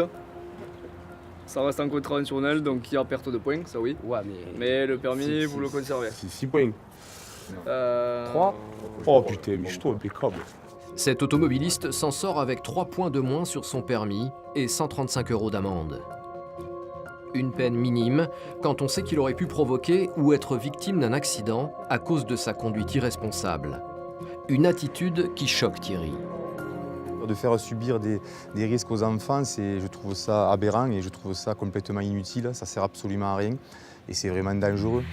Ça reste un contraventionnel, donc il y a perte de points, ça oui. Ouais, mais le permis, vous le conservez. C'est 6 points. 3. Oh putain, mais je suis trop impeccable. Cet automobiliste s'en sort avec 3 points de moins sur son permis et 135 € d'amende. Une peine minime quand on sait qu'il aurait pu provoquer ou être victime d'un accident à cause de sa conduite irresponsable. Une attitude qui choque Thierry. De faire subir des risques aux enfants, je trouve ça aberrant et je trouve ça complètement inutile. Ça sert absolument à rien et c'est vraiment dangereux.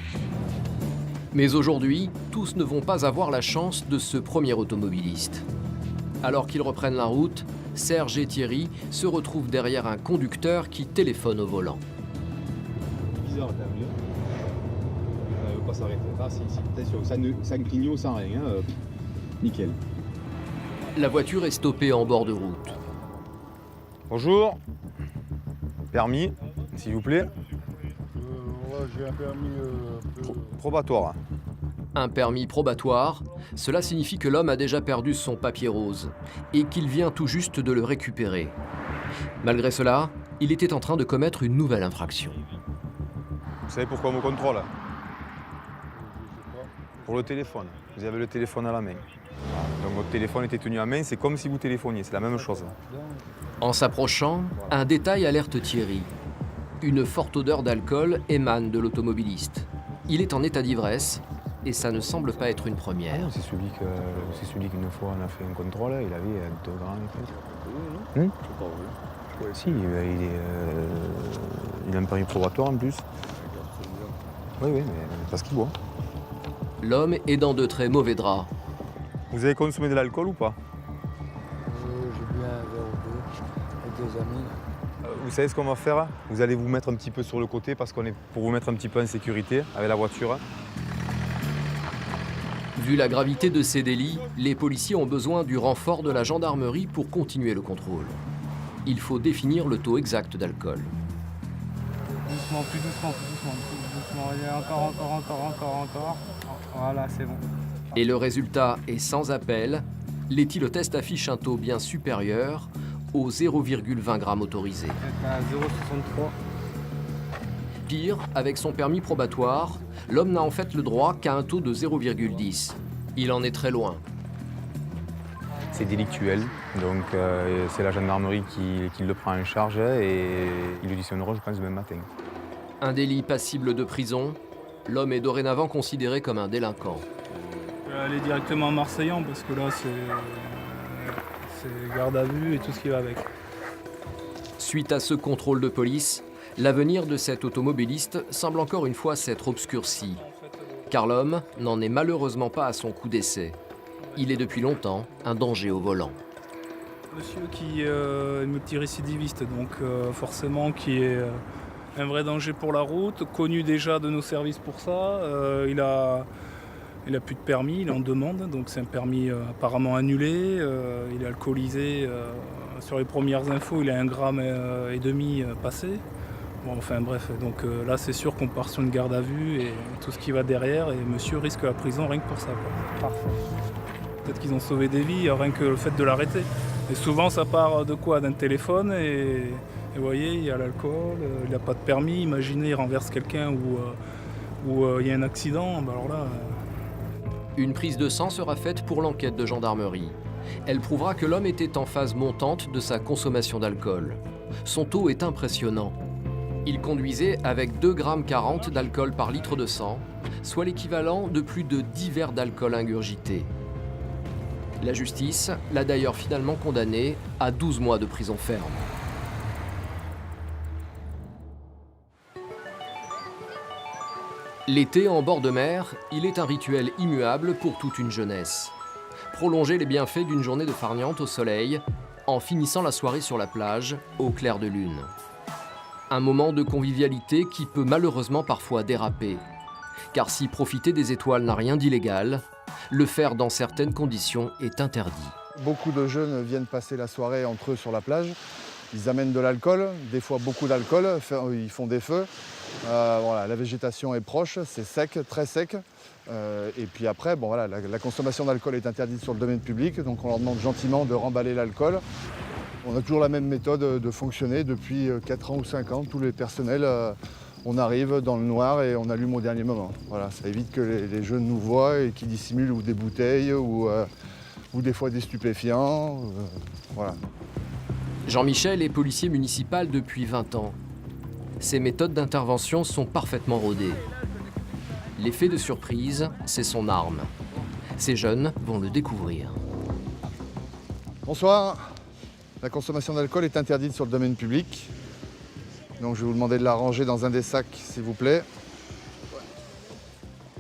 Mais aujourd'hui, tous ne vont pas avoir la chance de ce premier automobiliste. Alors qu'ils reprennent la route, Serge et Thierry se retrouvent derrière un conducteur qui téléphone au volant. Bizarre, t'as vu? Ça ne veut pas s'arrêter. Ah, si, attention, ça ne clignote sans rien. Nickel. La voiture est stoppée en bord de route. Bonjour. Permis, s'il vous plaît. J'ai un permis probatoire. Un permis probatoire, cela signifie que l'homme a déjà perdu son papier rose et qu'il vient tout juste de le récupérer. Malgré cela, il était en train de commettre une nouvelle infraction. Vous savez pourquoi on me contrôle? Pour le téléphone. Vous avez le téléphone à la main. Donc votre téléphone était tenu à main, c'est comme si vous téléphoniez, c'est la même chose. En s'approchant, un détail alerte Thierry. Une forte odeur d'alcool émane de l'automobiliste. Il est en état d'ivresse et ça ne semble pas être une première. C'est celui qu'une fois on a fait un contrôle, il avait 2 grammes. Si, il a un permis probatoire en plus. Oui, mais parce qu'il boit. L'homme est dans de très mauvais draps. Vous avez consommé de l'alcool ou pas? J'ai bu un verre ou deux avec des amis. Vous savez ce qu'on va faire? Vous allez vous mettre un petit peu sur le côté parce qu'on est pour vous mettre un petit peu en sécurité avec la voiture. Vu la gravité de ces délits, les policiers ont besoin du renfort de la gendarmerie pour continuer le contrôle. Il faut définir le taux exact d'alcool. Doucement, plus doucement, plus doucement, plus doucement. Allez, encore. Voilà, c'est bon. Et le résultat est sans appel. L'éthylotest affiche un taux bien supérieur aux 0,20 g autorisés. À 0,63. Pire, avec son permis probatoire, l'homme n'a en fait le droit qu'à un taux de 0,10. Il en est très loin. C'est délictuel, donc c'est la gendarmerie qui le prend en charge et il auditionnera, je pense, demain matin. Un délit passible de prison, l'homme est dorénavant considéré comme un délinquant. Aller directement à Marseillan parce que là c'est garde à vue et tout ce qui va avec. Suite à ce contrôle de police, l'avenir de cet automobiliste semble encore une fois s'être obscurci. Car l'homme n'en est malheureusement pas à son coup d'essai. Il est depuis longtemps un danger au volant. Monsieur qui est multirécidiviste, donc forcément qui est un vrai danger pour la route, connu déjà de nos services pour ça. Il a plus de permis, il est en demande, donc c'est un permis apparemment annulé. Il est alcoolisé. Sur les premières infos, il a 1,5 g passé. Bon, enfin bref, donc là c'est sûr qu'on part sur une garde à vue et tout ce qui va derrière. Et monsieur risque la prison rien que pour ça. Parfait. Peut-être qu'ils ont sauvé des vies, rien que le fait de l'arrêter. Et souvent ça part de quoi? D'un téléphone et vous voyez, il y a l'alcool, il n'a pas de permis. Imaginez, il renverse quelqu'un ou il y a un accident. Ben alors là, Une prise de sang sera faite pour l'enquête de gendarmerie. Elle prouvera que l'homme était en phase montante de sa consommation d'alcool. Son taux est impressionnant. Il conduisait avec 2,40 g d'alcool par litre de sang, soit l'équivalent de plus de 10 verres d'alcool ingurgités. La justice l'a d'ailleurs finalement condamné à 12 mois de prison ferme. L'été en bord de mer, il est un rituel immuable pour toute une jeunesse. Prolonger les bienfaits d'une journée de farniente au soleil en finissant la soirée sur la plage au clair de lune. Un moment de convivialité qui peut malheureusement parfois déraper. Car si profiter des étoiles n'a rien d'illégal, le faire dans certaines conditions est interdit. Beaucoup de jeunes viennent passer la soirée entre eux sur la plage. Ils amènent de l'alcool, des fois beaucoup d'alcool, ils font des feux. Voilà, la végétation est proche, c'est sec, très sec. Et puis après, bon, voilà, la consommation d'alcool est interdite sur le domaine public, donc on leur demande gentiment de remballer l'alcool. On a toujours la même méthode de fonctionner depuis 4 ans ou 5 ans. Tous les personnels, on arrive dans le noir et on allume au dernier moment. Voilà, ça évite que les jeunes nous voient et qu'ils dissimulent ou des bouteilles ou des fois des stupéfiants. Voilà. Jean-Michel est policier municipal depuis 20 ans. Ses méthodes d'intervention sont parfaitement rodées. L'effet de surprise, c'est son arme. Ces jeunes vont le découvrir. Bonsoir. La consommation d'alcool est interdite sur le domaine public. Donc je vais vous demander de la ranger dans un des sacs, s'il vous plaît.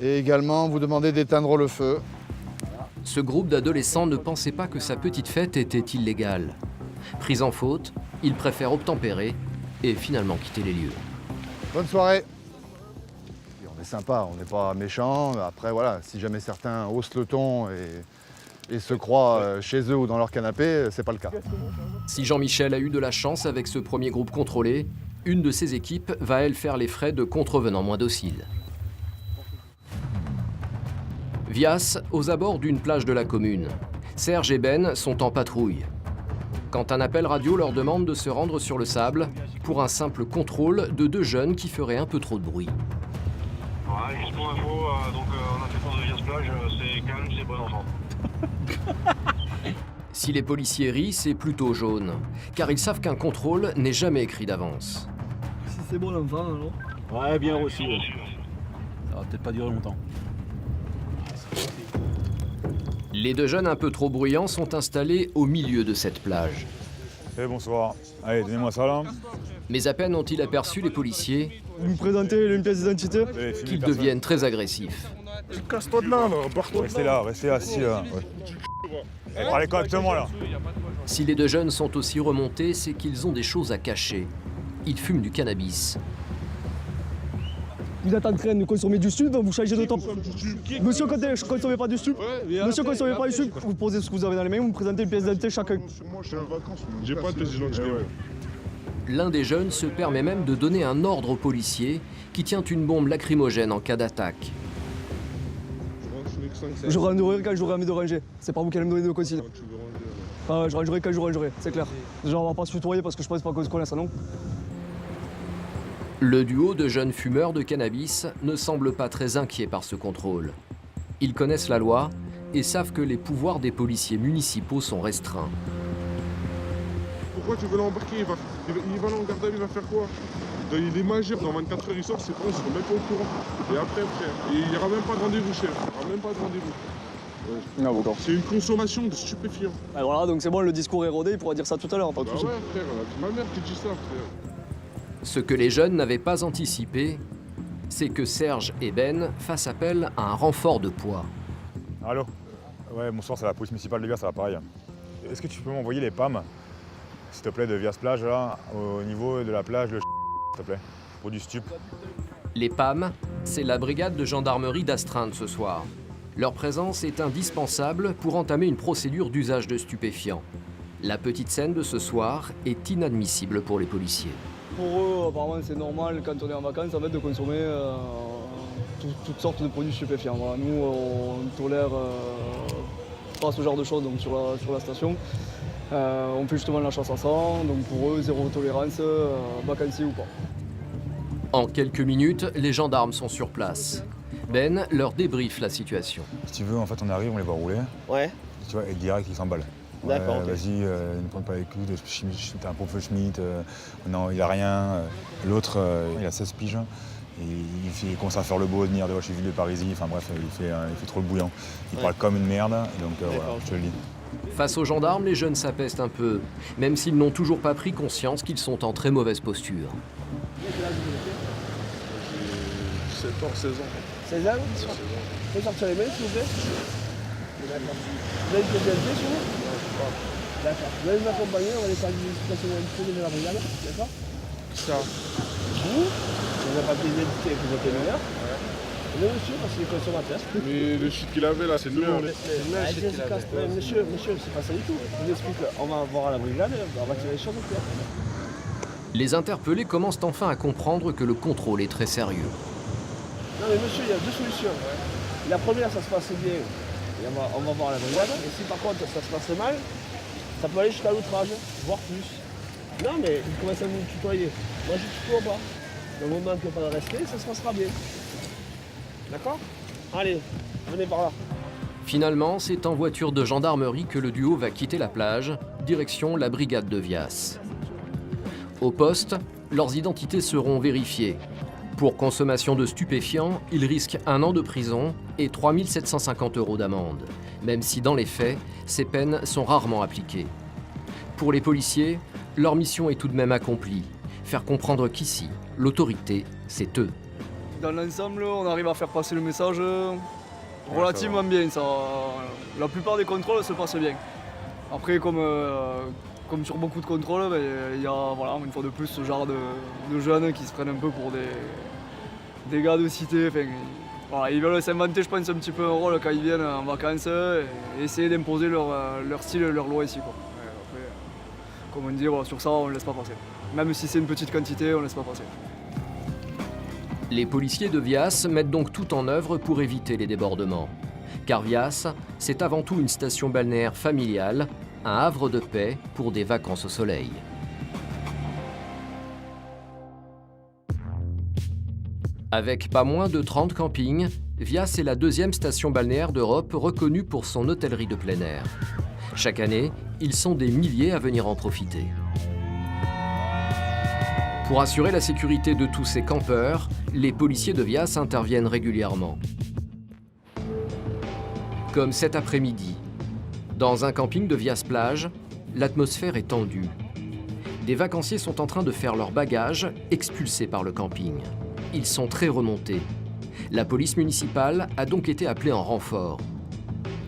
Et également, vous demander d'éteindre le feu. Ce groupe d'adolescents ne pensait pas que sa petite fête était illégale. Pris en faute, il préfère obtempérer et finalement quitter les lieux. Bonne soirée. On est sympa, on n'est pas méchant. Après, voilà, si jamais certains haussent le ton et se croient chez eux ou dans leur canapé, c'est pas le cas. Si Jean-Michel a eu de la chance avec ce premier groupe contrôlé, une de ses équipes va, elle, faire les frais de contrevenants moins dociles. Vias, aux abords d'une plage de la commune. Serge et Ben sont en patrouille. Quand un appel radio leur demande de se rendre sur le sable pour un simple contrôle de 2 jeunes qui feraient un peu trop de bruit. Ouais, juste pour info, on a fait tour de Vias plage, c'est calme, c'est bon enfant. Si les policiers rient, c'est plutôt jaune, car ils savent qu'un contrôle n'est jamais écrit d'avance. Si c'est bon l'enfant alors. Ouais, bien reçu. Ça va peut-être pas durer longtemps. Les 2 jeunes un peu trop bruyants sont installés au milieu de cette plage. Bonsoir. Allez, donnez-moi ça là. Mais à peine ont-ils aperçu les policiers Vous me présentez une pièce d'identité qu'ils deviennent très agressifs. Casse-toi de là, barre-toi. Restez assis là. Ouais. Parlez correctement là. Si les 2 jeunes sont aussi remontés, c'est qu'ils ont des choses à cacher. Ils fument du cannabis. Vous êtes en train de consommer du stup, vous changez de temps. Monsieur, quand ne consommez pas du stup, monsieur, consommez pas du stup, vous posez ce que vous avez dans les mains, vous me présentez une pièce d'identité chacun. Moi, je suis en vacances, j'ai pas de pièce d'identité. L'un des jeunes se permet même de donner un ordre au policier qui tient une bombe lacrymogène en cas d'attaque. Je rangerai quand j'aurai envie de ranger. C'est pas vous qui allez me donner de consignes. Je rangerai quand je rangerai, c'est clair. Déjà, on va pas se tutoyer parce que je pense pas qu'on se connaisse, non? Le duo de jeunes fumeurs de cannabis ne semble pas très inquiet par ce contrôle. Ils connaissent la loi et savent que les pouvoirs des policiers municipaux sont restreints. Pourquoi tu veux l'embarquer? Il va aller en garde à vue, il va faire quoi? Il est majeur, dans 24 heures il sort, ses parents ne seront même pas au courant. Et après, frère, et il n'y aura même pas de rendez-vous, chef. Il n'y aura même pas de rendez-vous. Ouais. C'est une consommation de stupéfiants. Ah, voilà, donc c'est bon, le discours est rodé, il pourra dire ça tout à l'heure, pas de soucis. Ouais, frère, c'est ma mère qui dit ça, frère. Ce que les jeunes n'avaient pas anticipé, c'est que Serge et Ben fassent appel à un renfort de poids. Allô? Ouais, bonsoir, c'est la police municipale de Vias, ça va pareil. Est-ce que tu peux m'envoyer les PAM, s'il te plaît, de Vias plage, là, au niveau de la plage, s'il te plaît, pour du stup? Les PAM, c'est la brigade de gendarmerie d'astreinte ce soir. Leur présence est indispensable pour entamer une procédure d'usage de stupéfiants. La petite scène de ce soir est inadmissible pour les policiers. Pour eux, apparemment, c'est normal quand on est en vacances en fait, de consommer toutes sortes de produits stupéfiants. Voilà. Nous, on tolère pas ce genre de choses donc, sur la station. On fait justement la chasse à sang, donc pour eux, zéro tolérance, vacancier ou pas. En quelques minutes, les gendarmes sont sur place. Ben leur débriefe la situation. Si tu veux, en fait, on arrive, on les voit rouler. Ouais. Tu vois, et direct, ils s'emballent. D'accord. Okay. Vas-y, ne prends pas les coups, t'as un pauvre Schmitt, non, il a rien. L'autre, il a 16 piges. Et il commence à faire le beau, venir de chez Ville de Parisie, enfin bref, il fait trop le bouillant. Il parle comme une merde, donc voilà, je te le dis. Face aux gendarmes, les jeunes s'apestent un peu, même s'ils n'ont toujours pas pris conscience qu'ils sont en très mauvaise posture. 17 ans, 16 ans. 16 ans? Vous pouvez sortir les mains, s'il vous plaît? D'accord. Vous avez une pièce d'identité sur vous? D'accord. Vous allez m'accompagner, on va aller faire une explication de la brigade, d'accord? Ça. Vous n'avez pas de pièce d'identité avec votre mineur? Oui, monsieur, parce qu'il est consommateur. Mais le shit qu'il avait là, c'est le mien. Monsieur, c'est pas ça du tout. Je vous explique, on va voir à la brigade, on va tirer les choses au clair. Les interpellés commencent enfin à comprendre que le contrôle est très sérieux. Non mais monsieur, il y a 2 solutions. La première, ça se passe bien. Et on va voir la brigade. Et si par contre ça se passe mal, Ça peut aller jusqu'à l'outrage, voire plus. Non mais il commence à vous tutoyer. Moi je tutoie pas. Le moment qu'il n'y a pas de respect, ça se passera bien. D'accord? Allez, venez par là. Finalement, c'est en voiture de gendarmerie que le duo va quitter la plage, direction la brigade de Vias. Au poste, leurs identités seront vérifiées. Pour consommation de stupéfiants, ils risquent 1 an de prison et 3 750 € d'amende, même si dans les faits, ces peines sont rarement appliquées. Pour les policiers, leur mission est tout de même accomplie, faire comprendre qu'ici, l'autorité, c'est eux. Dans l'ensemble, on arrive à faire passer le message relativement bien. Ça, la plupart des contrôles se passent bien. Après, comme sur beaucoup de contrôles, il y a voilà, une fois de plus ce genre de jeunes qui se prennent un peu pour des gars de cité. Enfin, voilà, ils veulent s'inventer, je pense, un petit peu un rôle quand ils viennent en vacances et essayer d'imposer leur style et leur loi ici, quoi. Après, comme on dit, voilà, sur ça, on ne laisse pas passer. Même si c'est une petite quantité, on ne laisse pas passer. Les policiers de Vias mettent donc tout en œuvre pour éviter les débordements. Car Vias, c'est avant tout une station balnéaire familiale, un havre de paix pour des vacances au soleil. Avec pas moins de 30 campings, Vias est la 2e station balnéaire d'Europe reconnue pour son hôtellerie de plein air. Chaque année, ils sont des milliers à venir en profiter. Pour assurer la sécurité de tous ces campeurs, les policiers de Vias interviennent régulièrement. Comme cet après-midi. Dans un camping de Vias-Plage, l'atmosphère est tendue. Des vacanciers sont en train de faire leurs bagages, expulsés par le camping. Ils sont très remontés. La police municipale a donc été appelée en renfort.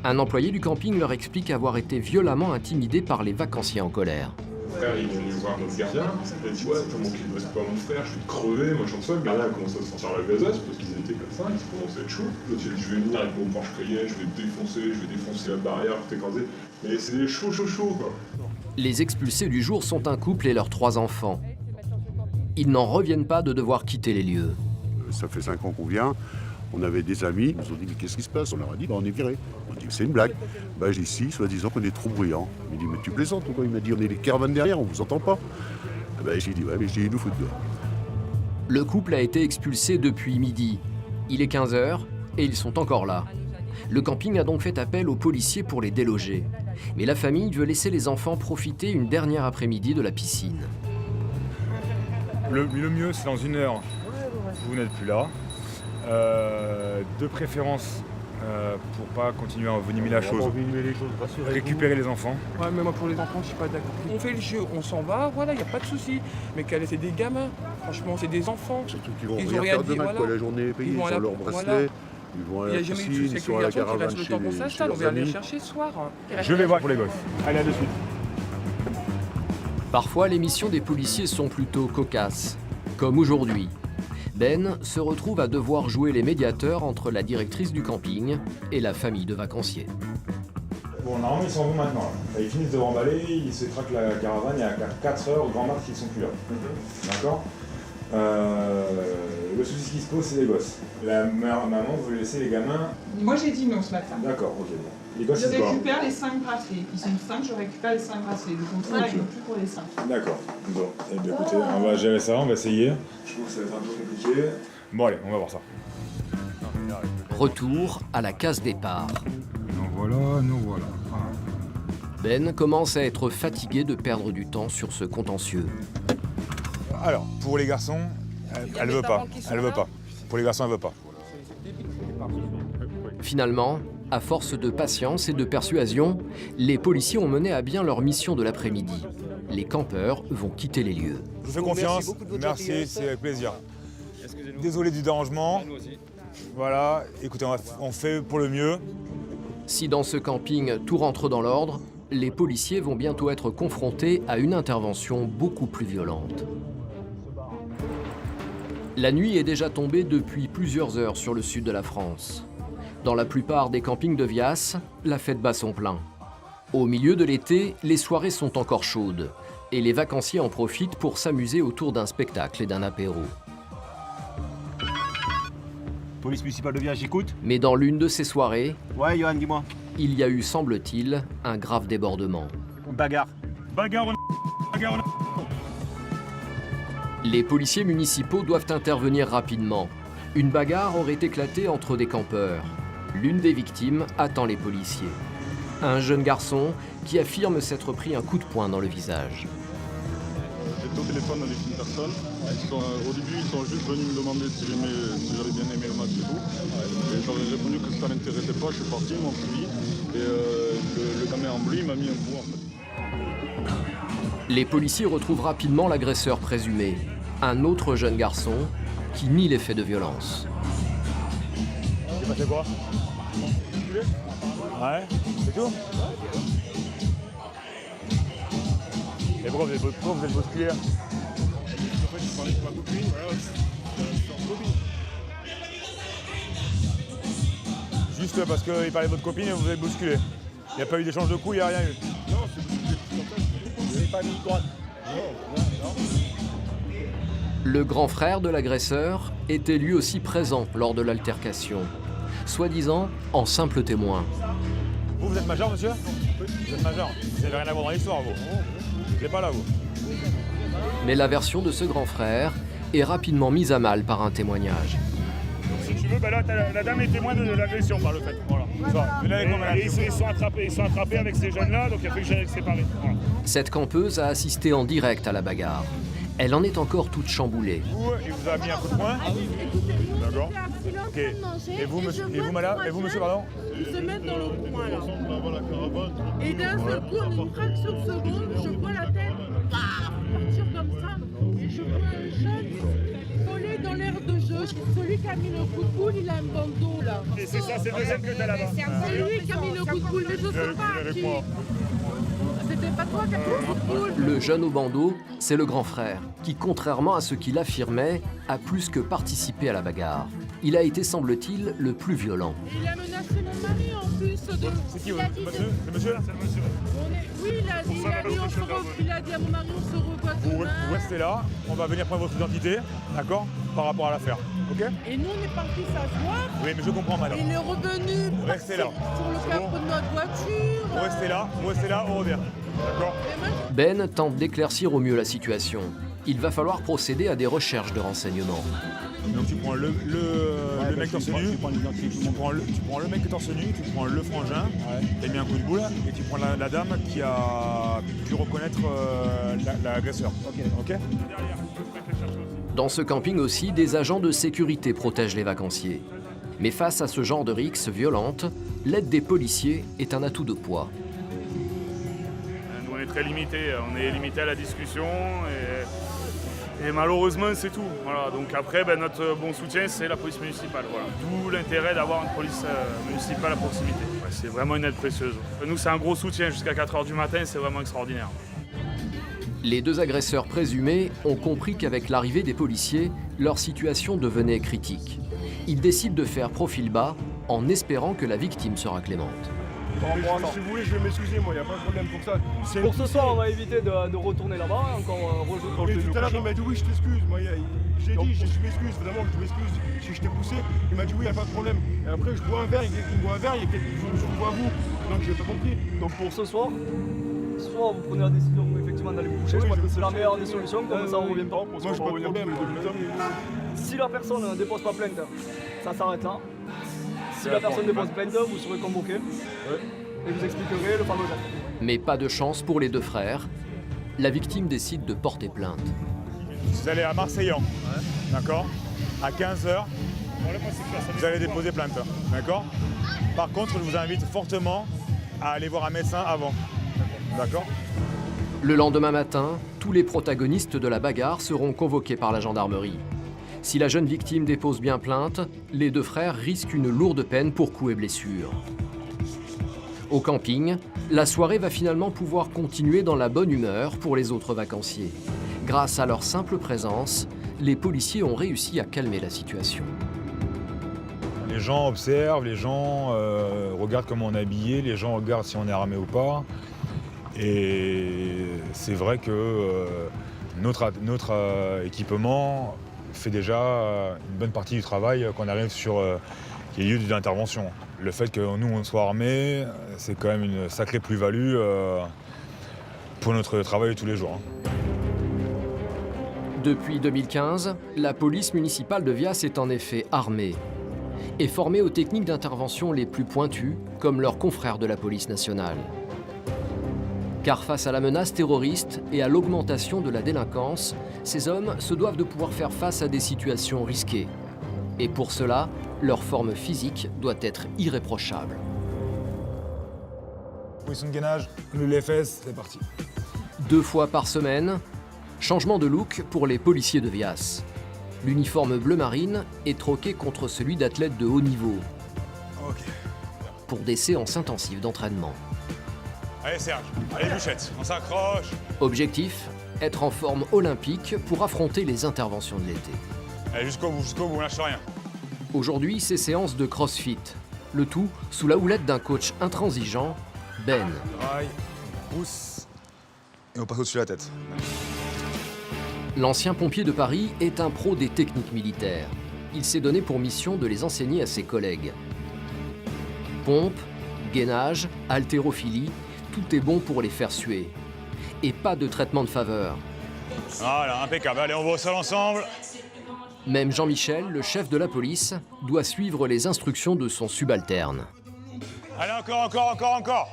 Un employé du camping leur explique avoir été violemment intimidé par les vacanciers en colère. Mon frère, il est venu voir notre gardien, il a dit ouais, comment qu'il ne reste pas mon frère, je vais te crever, moi j'en sais. Le gardien a commencé à se sentir la gazasse parce qu'ils étaient comme ça, ils commençaient à être chauds. L'autre il a dit je vais venir avec mon branche-cayenne, je vais défoncer la barrière, t'écraser. Mais c'est des chauds quoi. Les expulsés du jour sont un couple et leurs 3 enfants. Ils n'en reviennent pas de devoir quitter les lieux. Ça fait 5 ans qu'on vient. On avait des amis, ils nous ont dit mais qu'est-ce qui se passe? On leur a dit on est virés. On a dit c'est une blague. J'ai dit si, soi-disant qu'on est trop bruyant. Il m'a dit mais tu plaisantes ou quoi? Il m'a dit on est les caravanes derrière, on vous entend pas. J'ai dit ouais mais il nous faut dehors. Le couple a été expulsé depuis midi. Il est 15 h et ils sont encore là. Le camping a donc fait appel aux policiers pour les déloger. Mais la famille veut laisser les enfants profiter une dernière après-midi de la piscine. Le mieux c'est dans 1 heure, vous n'êtes plus là. De préférence pour pas continuer à envenimer la chose, récupérer les enfants. Ouais, mais moi pour les enfants, je suis pas d'accord. On fait le jeu, on s'en va, voilà, il n'y a pas de souci. Mais c'est des gamins, franchement, c'est des enfants. Surtout qu'ils vont rien faire demain, voilà. La journée est payée, ils ont leur bracelet, voilà. Ils vont à la piscine, ils sont à la caravane chez on va aller les chercher ce soir. Je vais voir pour les gosses. Allez, à de suite. Parfois, les missions des policiers sont plutôt cocasses, comme aujourd'hui. Ben se retrouve à devoir jouer les médiateurs entre la directrice du camping et la famille de vacanciers. Bon, normalement, ils s'en vont maintenant. Là. Ils finissent de remballer, ils se traquent la caravane, il y a 4 heures, au grand max, ils sont plus là. D'accord. Le souci qui se pose, c'est les gosses. La maman veut laisser les gamins. Moi, j'ai dit non ce matin. D'accord, ok. Bon. Les gosses, je récupère les 5 bracelets. Ils sont 5, je récupère les 5 bracelets. Le contrat n'est plus pour les 5. D'accord. Bon, eh bien, écoutez, on va gérer ça, on va essayer. Je trouve que ça va être un peu compliqué. Bon, allez, on va voir ça. Retour à la case départ. Nous voilà. Ben commence à être fatigué de perdre du temps sur ce contentieux. Alors, pour les garçons, elle veut pas. Elle veut pas. Pour les garçons, elle veut pas. Finalement, à force de patience et de persuasion, les policiers ont mené à bien leur mission de l'après-midi. Les campeurs vont quitter les lieux. Je vous fais confiance. Merci, c'est avec plaisir. Désolé du dérangement. Voilà, écoutez, on fait pour le mieux. Si dans ce camping tout rentre dans l'ordre, les policiers vont bientôt être confrontés à une intervention beaucoup plus violente. La nuit est déjà tombée depuis plusieurs heures sur le sud de la France. Dans la plupart des campings de Vias, la fête bat son plein. Au milieu de l'été, les soirées sont encore chaudes et les vacanciers en profitent pour s'amuser autour d'un spectacle et d'un apéro. Police municipale de Vias, j'écoute. Mais dans l'une de ces soirées, ouais, Johan, dis-moi. Il y a eu, semble-t-il, un grave débordement. bagarre. Bagarre, bagarre. Les policiers municipaux doivent intervenir rapidement. Une bagarre aurait éclaté entre des campeurs. L'une des victimes attend les policiers. Un jeune garçon qui affirme s'être pris un coup de poing dans le visage. J'étais au téléphone avec une personne. Au début, ils sont juste venus me demander si j'avais bien aimé le match et tout. Et j'aurais répondu que ça ne m'intéressait pas. Je suis parti, ils m'ont suivi. Et le gamin en bleu, il m'a mis un coup en fait. Les policiers retrouvent rapidement l'agresseur présumé, un autre jeune garçon qui nie les faits de violence. C'est passé quoi? Ouais, c'est tout? Et pourquoi vous êtes bousculé? En fait, je parlais de ma copine, voilà, je suis en copine. Juste parce qu'il parlait de votre copine et vous êtes bousculé. Il n'y a pas eu d'échange de coups, il n'y a rien eu. Non, c'est bousculé tout comme ça. Vous n'avez pas mis de droite. Non. Le grand frère de l'agresseur était lui aussi présent lors de l'altercation, soi-disant en simple témoin. Vous êtes majeur, monsieur? Vous êtes majeur. Vous n'avez rien à voir dans l'histoire, vous. Vous n'êtes pas là, vous. Mais la version de ce grand frère est rapidement mise à mal par un témoignage. Si tu veux, là, la dame est témoin de l'agression par le fait. Voilà. Ils sont attrapés avec ces jeunes-là, donc il a fallu que j'aille les séparer. Voilà. Cette campeuse a assisté en direct à la bagarre. Elle en est encore toute chamboulée. Il vous a mis un coup de poing? D'accord. Ok. Et vous, monsieur, pardon? Ils se mettent dans le coin là. Et d'un seul coup, en une fraction de seconde, je vois la tête partir comme ça. Et je vois un jeune collé dans l'air de jeu. Celui qui a mis le coup de boule, il a un bandeau là. Et c'est ça, c'est le deuxième que t'as là-bas. C'est lui qui a mis le coup de boule, mais je sais pas qui. C'était pas toi qui as mis le coup de boule. Le jeune au bandeau, c'est le grand frère, qui, contrairement à ce qu'il affirmait, a plus que participé à la bagarre. Il a été, semble-t-il, le plus violent. Il a menacé mon mari en plus de... C'est qui, le monsieur là? C'est le monsieur. Oui, il a dit à mon mari, on se revoit demain. Vous restez là, on va venir prendre votre identité, d'accord? Par rapport à l'affaire, ok? Et nous, on est partis s'asseoir. Oui, mais je comprends, madame. Il est revenu restez là. sur le capot de notre voiture. Vous restez là, on revient. D'accord? Ben tente d'éclaircir au mieux la situation. Il va falloir procéder à des recherches de renseignements. Donc tu prends le mec torse nu, tu prends le mec torse nu, tu prends le frangin, tu mis un coup de boule et tu prends la dame qui a pu reconnaître l'agresseur. Ok. Dans ce camping aussi, des agents de sécurité protègent les vacanciers. Mais face à ce genre de rixe violente, l'aide des policiers est un atout de poids. Nous, on est très limité, à la discussion et malheureusement c'est tout. Voilà. Donc après, notre bon soutien c'est la police municipale. Voilà. D'où l'intérêt d'avoir une police municipale à proximité. Ouais, c'est vraiment une aide précieuse. Nous c'est un gros soutien jusqu'à 4 h du matin, c'est vraiment extraordinaire. Les deux agresseurs présumés ont compris qu'avec l'arrivée des policiers, leur situation devenait critique. Ils décident de faire profil bas en espérant que la victime sera clémente. Si vous voulez, je vais m'excuser, moi, il n'y a pas de problème pour ça. Pour ce soir, on va éviter de retourner là-bas, encore rejoindre le tout à l'heure, il m'a dit oui, je t'excuse. Moi, j'ai dit, je m'excuse, vraiment, je m'excuse si je t'ai poussé. Il m'a dit oui, il n'y a pas de problème. Et après, je bois un verre, il me boit un verre, je me vois à vous. Donc, je n'ai pas compris. Donc, pour ce soir, soit vous prenez la décision effectivement d'aller vous coucher, soit c'est la meilleure des solutions, comme ça on revient pas. Moi, je pas de problème. Si la personne ne dépose pas plainte, ça s'arrête là. Si la personne dépose plainte, vous serez convoqué et vous expliquerez le fameux geste. Mais pas de chance pour les deux frères. La victime décide de porter plainte. Vous allez à Marseillan, d'accord? À 15 h, vous allez déposer plainte, d'accord? Par contre, je vous invite fortement à aller voir un médecin avant, d'accord? Le lendemain matin, tous les protagonistes de la bagarre seront convoqués par la gendarmerie. Si la jeune victime dépose bien plainte, les deux frères risquent une lourde peine pour coups et blessures. Au camping, la soirée va finalement pouvoir continuer dans la bonne humeur pour les autres vacanciers. Grâce à leur simple présence, les policiers ont réussi à calmer la situation. Les gens observent, les gens regardent comment on est habillé, les gens regardent si on est armé ou pas. Et c'est vrai que notre équipement fait déjà une bonne partie du travail quand on arrive sur les lieux d'intervention. Le fait que nous on soit armés, c'est quand même une sacrée plus-value pour notre travail de tous les jours. Hein. Depuis 2015, la police municipale de Vias est en effet armée et formée aux techniques d'intervention les plus pointues, comme leurs confrères de la police nationale. Car face à la menace terroriste et à l'augmentation de la délinquance, ces hommes se doivent de pouvoir faire face à des situations risquées. Et pour cela, leur forme physique doit être irréprochable. Position de gainage, les fesses, c'est parti. 2 fois par semaine, changement de look pour les policiers de Vias. L'uniforme bleu marine est troqué contre celui d'athlète de haut niveau. Ok. Pour des séances intensives d'entraînement. Allez Serge, allez Bouchette, on s'accroche. Objectif, être en forme olympique pour affronter les interventions de l'été. Allez jusqu'au bout, on lâche rien. Aujourd'hui, c'est séance de crossfit. Le tout sous la houlette d'un coach intransigeant, Ben. Aïe, pousse, et on passe au-dessus de la tête. L'ancien pompier de Paris est un pro des techniques militaires. Il s'est donné pour mission de les enseigner à ses collègues. Pompe, gainage, haltérophilie, tout est bon pour les faire suer. Et pas de traitement de faveur. Voilà, impeccable. Allez, on va au sol ensemble. Même Jean-Michel, le chef de la police, doit suivre les instructions de son subalterne. Allez, encore.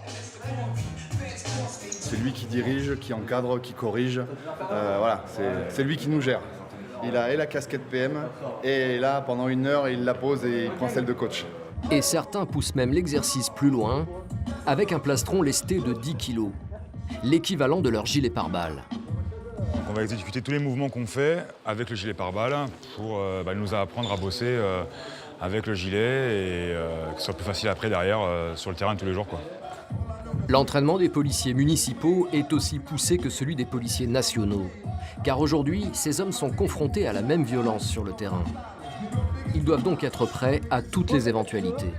C'est lui qui dirige, qui encadre, qui corrige. Voilà, c'est lui qui nous gère. Il a et la casquette PM, et là, pendant 1 heure, il la pose et il prend celle de coach. Et certains poussent même l'exercice plus loin, avec un plastron lesté de 10 kg, l'équivalent de leur gilet pare-balles. On va exécuter tous les mouvements qu'on fait avec le gilet pare-balles pour nous apprendre à bosser avec le gilet et que ce soit plus facile après derrière sur le terrain tous les jours, quoi. L'entraînement des policiers municipaux est aussi poussé que celui des policiers nationaux, car aujourd'hui, ces hommes sont confrontés à la même violence sur le terrain. Ils doivent donc être prêts à toutes les éventualités.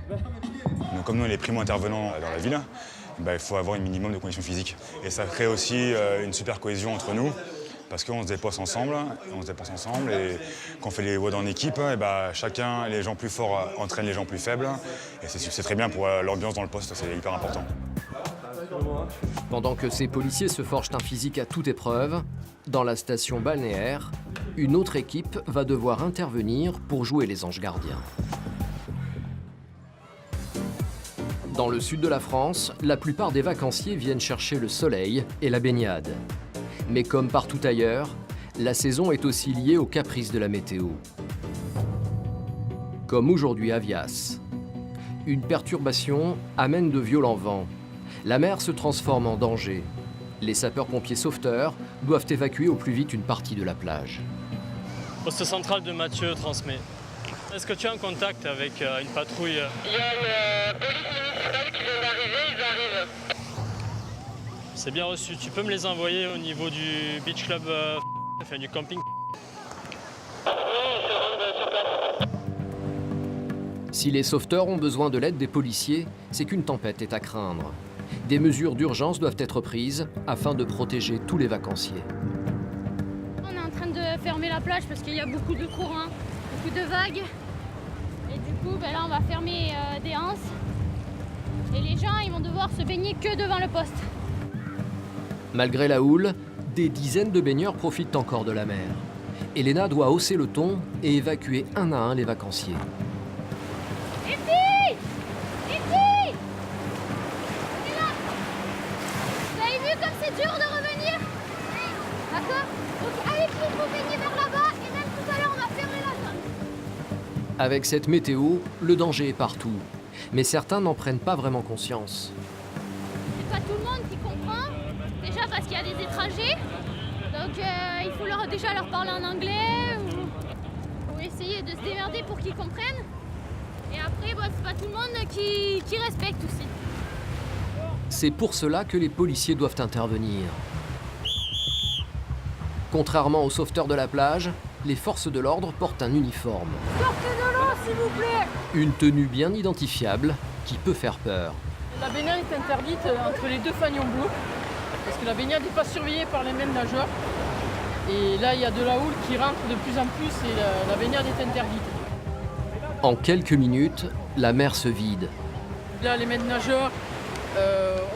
Donc, comme nous, on est primo-intervenants dans la ville, il faut avoir un minimum de conditions physiques. Et ça crée aussi une super cohésion entre nous, parce qu'on se déplace ensemble, et quand on fait les WOD en équipe, chacun, les gens plus forts entraînent les gens plus faibles. Et c'est très bien pour l'ambiance dans le poste, c'est hyper important. Pendant que ces policiers se forgent un physique à toute épreuve, dans la station balnéaire, une autre équipe va devoir intervenir pour jouer les anges gardiens. Dans le sud de la France, la plupart des vacanciers viennent chercher le soleil et la baignade. Mais comme partout ailleurs, la saison est aussi liée aux caprices de la météo. Comme aujourd'hui à Vias. Une perturbation amène de violents vents. La mer se transforme en danger. Les sapeurs-pompiers sauveteurs doivent évacuer au plus vite une partie de la plage. Poste central de Mathieu transmet. Est-ce que tu es en contact avec une patrouille? Il y a le police municipale qui vient d'arriver, ils arrivent. C'est bien reçu. Tu peux me les envoyer au niveau du beach club, du camping? Si les sauveteurs ont besoin de l'aide des policiers, c'est qu'une tempête est à craindre. Des mesures d'urgence doivent être prises afin de protéger tous les vacanciers. On est en train de fermer la plage parce qu'il y a beaucoup de courants, beaucoup de vagues. Et du coup, là, on va fermer des anses. Et les gens, ils vont devoir se baigner que devant le poste. Malgré la houle, des dizaines de baigneurs profitent encore de la mer. Elena doit hausser le ton et évacuer un à un les vacanciers. Les filles! Les filles! On est là! Vous avez vu comme c'est dur de revenir? D'accord? Donc allez tous vous baigner vers là-bas et même tout à l'heure on va fermer la zone. Avec cette météo, le danger est partout. Mais certains n'en prennent pas vraiment conscience. C'est pas tout le monde qui comprend. Déjà parce qu'il y a des étrangers. Donc il faut déjà leur parler en anglais ou essayer de se démerder pour qu'ils comprennent. Et après, c'est pas tout le monde qui respecte aussi. C'est pour cela que les policiers doivent intervenir. Contrairement aux sauveteurs de la plage, les forces de l'ordre portent un uniforme. Sortez de l'eau, s'il vous plaît! Une tenue bien identifiable qui peut faire peur. La baignade est interdite entre les deux fanions bleus, parce que la baignade n'est pas surveillée par les mêmes nageurs. Et là, il y a de la houle qui rentre de plus en plus et la baignade est interdite. En quelques minutes, la mer se vide. Là, les maîtres nageurs,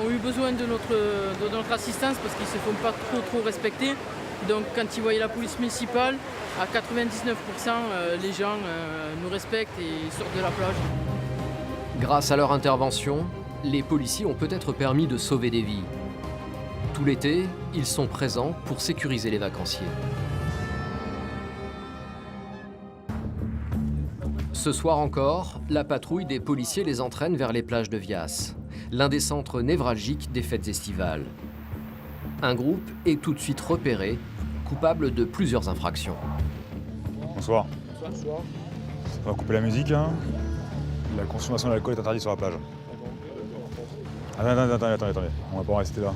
ont eu besoin de notre assistance parce qu'ils ne se font pas trop respecter. Donc quand ils voyaient la police municipale, à 99%, les gens nous respectent et sortent de la plage. Grâce à leur intervention, les policiers ont peut-être permis de sauver des vies. Tout l'été, ils sont présents pour sécuriser les vacanciers. Ce soir encore, la patrouille des policiers les entraîne vers les plages de Vias, l'un des centres névralgiques des fêtes estivales. Un groupe est tout de suite repéré, coupable de plusieurs infractions. Bonsoir. Bonsoir. On va couper la musique. Hein. La consommation d'alcool est interdite sur la plage. Attendez. On va pas en rester là.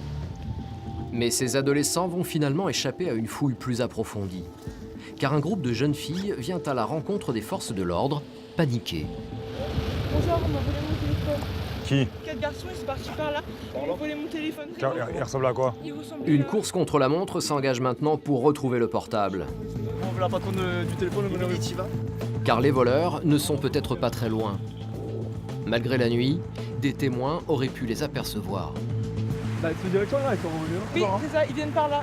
Mais ces adolescents vont finalement échapper à une fouille plus approfondie. Car un groupe de jeunes filles vient à la rencontre des forces de l'ordre, paniquées. Bonjour, on m'a volé mon téléphone. Qui? 4 garçons, ils sont partis par là. Ils m'ont volé mon téléphone. Il ressemble à quoi? Une course contre la montre s'engage maintenant pour retrouver le portable. On veut la patronne du téléphone, on y va. Car les voleurs ne sont peut-être pas très loin. Malgré la nuit, des témoins auraient pu les apercevoir. Bah, cette direction-là, ils sont revenus. Oui, c'est ça, ils viennent par là.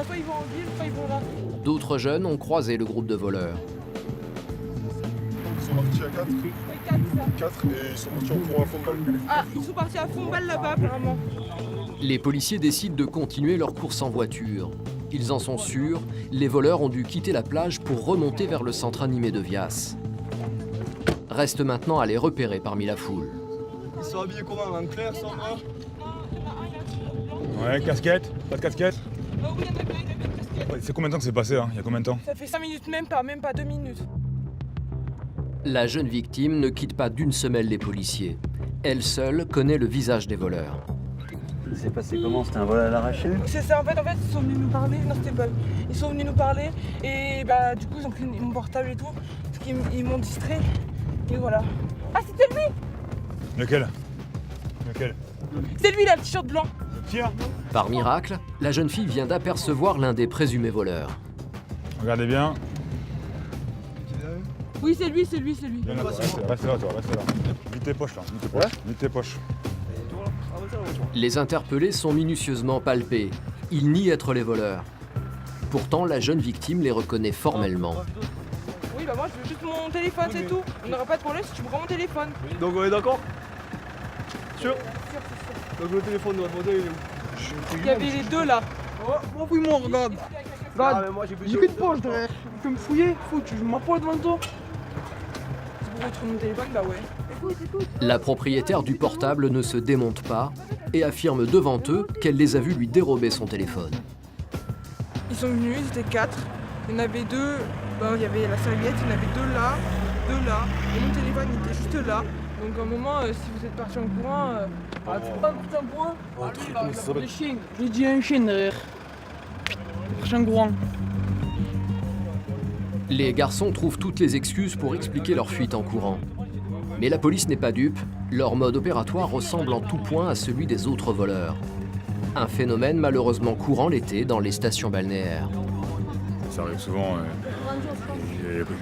Soit ils vont en ville, soit ils vont là. D'autres jeunes ont croisé le groupe de voleurs. Ils sont partis à 4. Oui, 4 et ils sont partis en courant à fond de balle. Ah, ils sont partis à fond de balle là-bas, apparemment. Les policiers décident de continuer leur course en voiture. Ils en sont sûrs, les voleurs ont dû quitter la plage pour remonter vers le centre animé de Vias. Reste maintenant à les repérer parmi la foule. Ils sont habillés comment? En clair, sombre? Ouais, casquette? Pas de casquette? Oh oui, il y en a plein, il y a une casquette. C'est combien de temps que c'est passé là? Il y a combien de temps? Ça fait 5 minutes, même pas 2 minutes. La jeune victime ne quitte pas d'une semelle les policiers. Elle seule connaît le visage des voleurs. Ça s'est passé comment? C'était un vol à l'arraché? C'est ça, en fait, ils sont venus nous parler. Non, c'était pas. Ils sont venus nous parler et bah, du coup, ils ont pris mon portable et tout. Parce qu'ils m'ont distrait. Et voilà. Ah, c'était lui! Lequel? C'est lui là, le t-shirt blanc. Tiens. Par miracle, la jeune fille vient d'apercevoir l'un des présumés voleurs. Regardez bien. Oui, c'est lui. Reste là, toi, reste là. Vite tes poches là, vite tes poches. Les interpellés sont minutieusement palpés. Ils nient être les voleurs. Pourtant, la jeune victime les reconnaît formellement. Oui, bah moi je veux juste mon téléphone, c'est tout. On n'aura pas de problème si tu prends mon téléphone. Donc on est d'accord? Sûr? Sûr. Donc le téléphone de votre modèle, Il y avait les deux là. Oh, fouille-moi, regarde. Regarde, j'ai qu'une poche derrière. Tu peux me fouiller? Je m'appoie devant toi. C'est pour retrouver mon téléphone, bah ouais. Écoute. La propriétaire du portable ne se démonte pas et affirme devant eux qu'elle les a vus lui dérober son téléphone. Ils sont venus, ils étaient 4. Il y en avait 2, il y avait la serviette, il y en avait 2 là. Et mon téléphone il était juste là. Donc à un moment, si vous êtes parti en courant... tu pas parti en courant? Il va des chiens. J'ai dit un chien derrière. Chien courant. Les garçons trouvent toutes les excuses pour expliquer leur fuite en courant. Mais la police n'est pas dupe, leur mode opératoire ressemble en tout point à celui des autres voleurs. Un phénomène malheureusement courant l'été dans les stations balnéaires. Ça arrive souvent,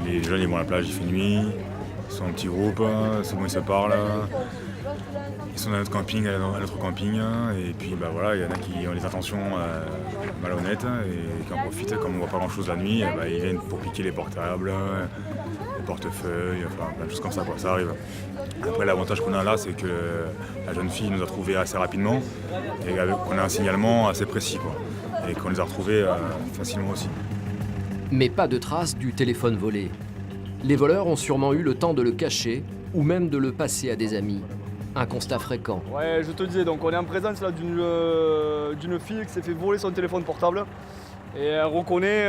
les jeunes ils vont à la plage, il fait nuit, ils sont en petit groupe, souvent ils se parlent, ils sont dans notre camping, à notre camping, et puis bah voilà, il y en a qui ont des intentions malhonnêtes et qui en profitent, comme on voit pas grand chose la nuit, bah, ils viennent pour piquer les portables, les portefeuilles, enfin plein de choses comme ça, quoi. Ça arrive. Après l'avantage qu'on a là, c'est que la jeune fille nous a trouvés assez rapidement et qu'on a un signalement assez précis, quoi, et qu'on les a retrouvés facilement aussi. Mais pas de traces du téléphone volé. Les voleurs ont sûrement eu le temps de le cacher ou même de le passer à des amis. Un constat fréquent. Ouais, je te disais, donc on est en présence là d'une fille qui s'est fait voler son téléphone portable. Et elle reconnaît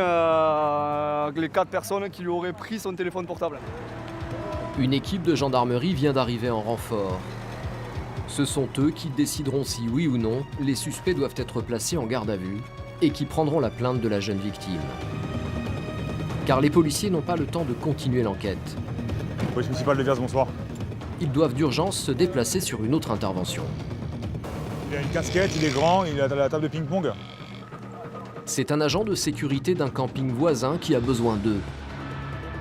les 4 personnes qui lui auraient pris son téléphone portable. Une équipe de gendarmerie vient d'arriver en renfort. Ce sont eux qui décideront si oui ou non les suspects doivent être placés en garde à vue et qui prendront la plainte de la jeune victime. Car les policiers n'ont pas le temps de continuer l'enquête. Police municipale de Vias, bonsoir. Ils doivent d'urgence se déplacer sur une autre intervention. Il a une casquette, il est grand, il est à la table de ping-pong. C'est un agent de sécurité d'un camping voisin qui a besoin d'eux.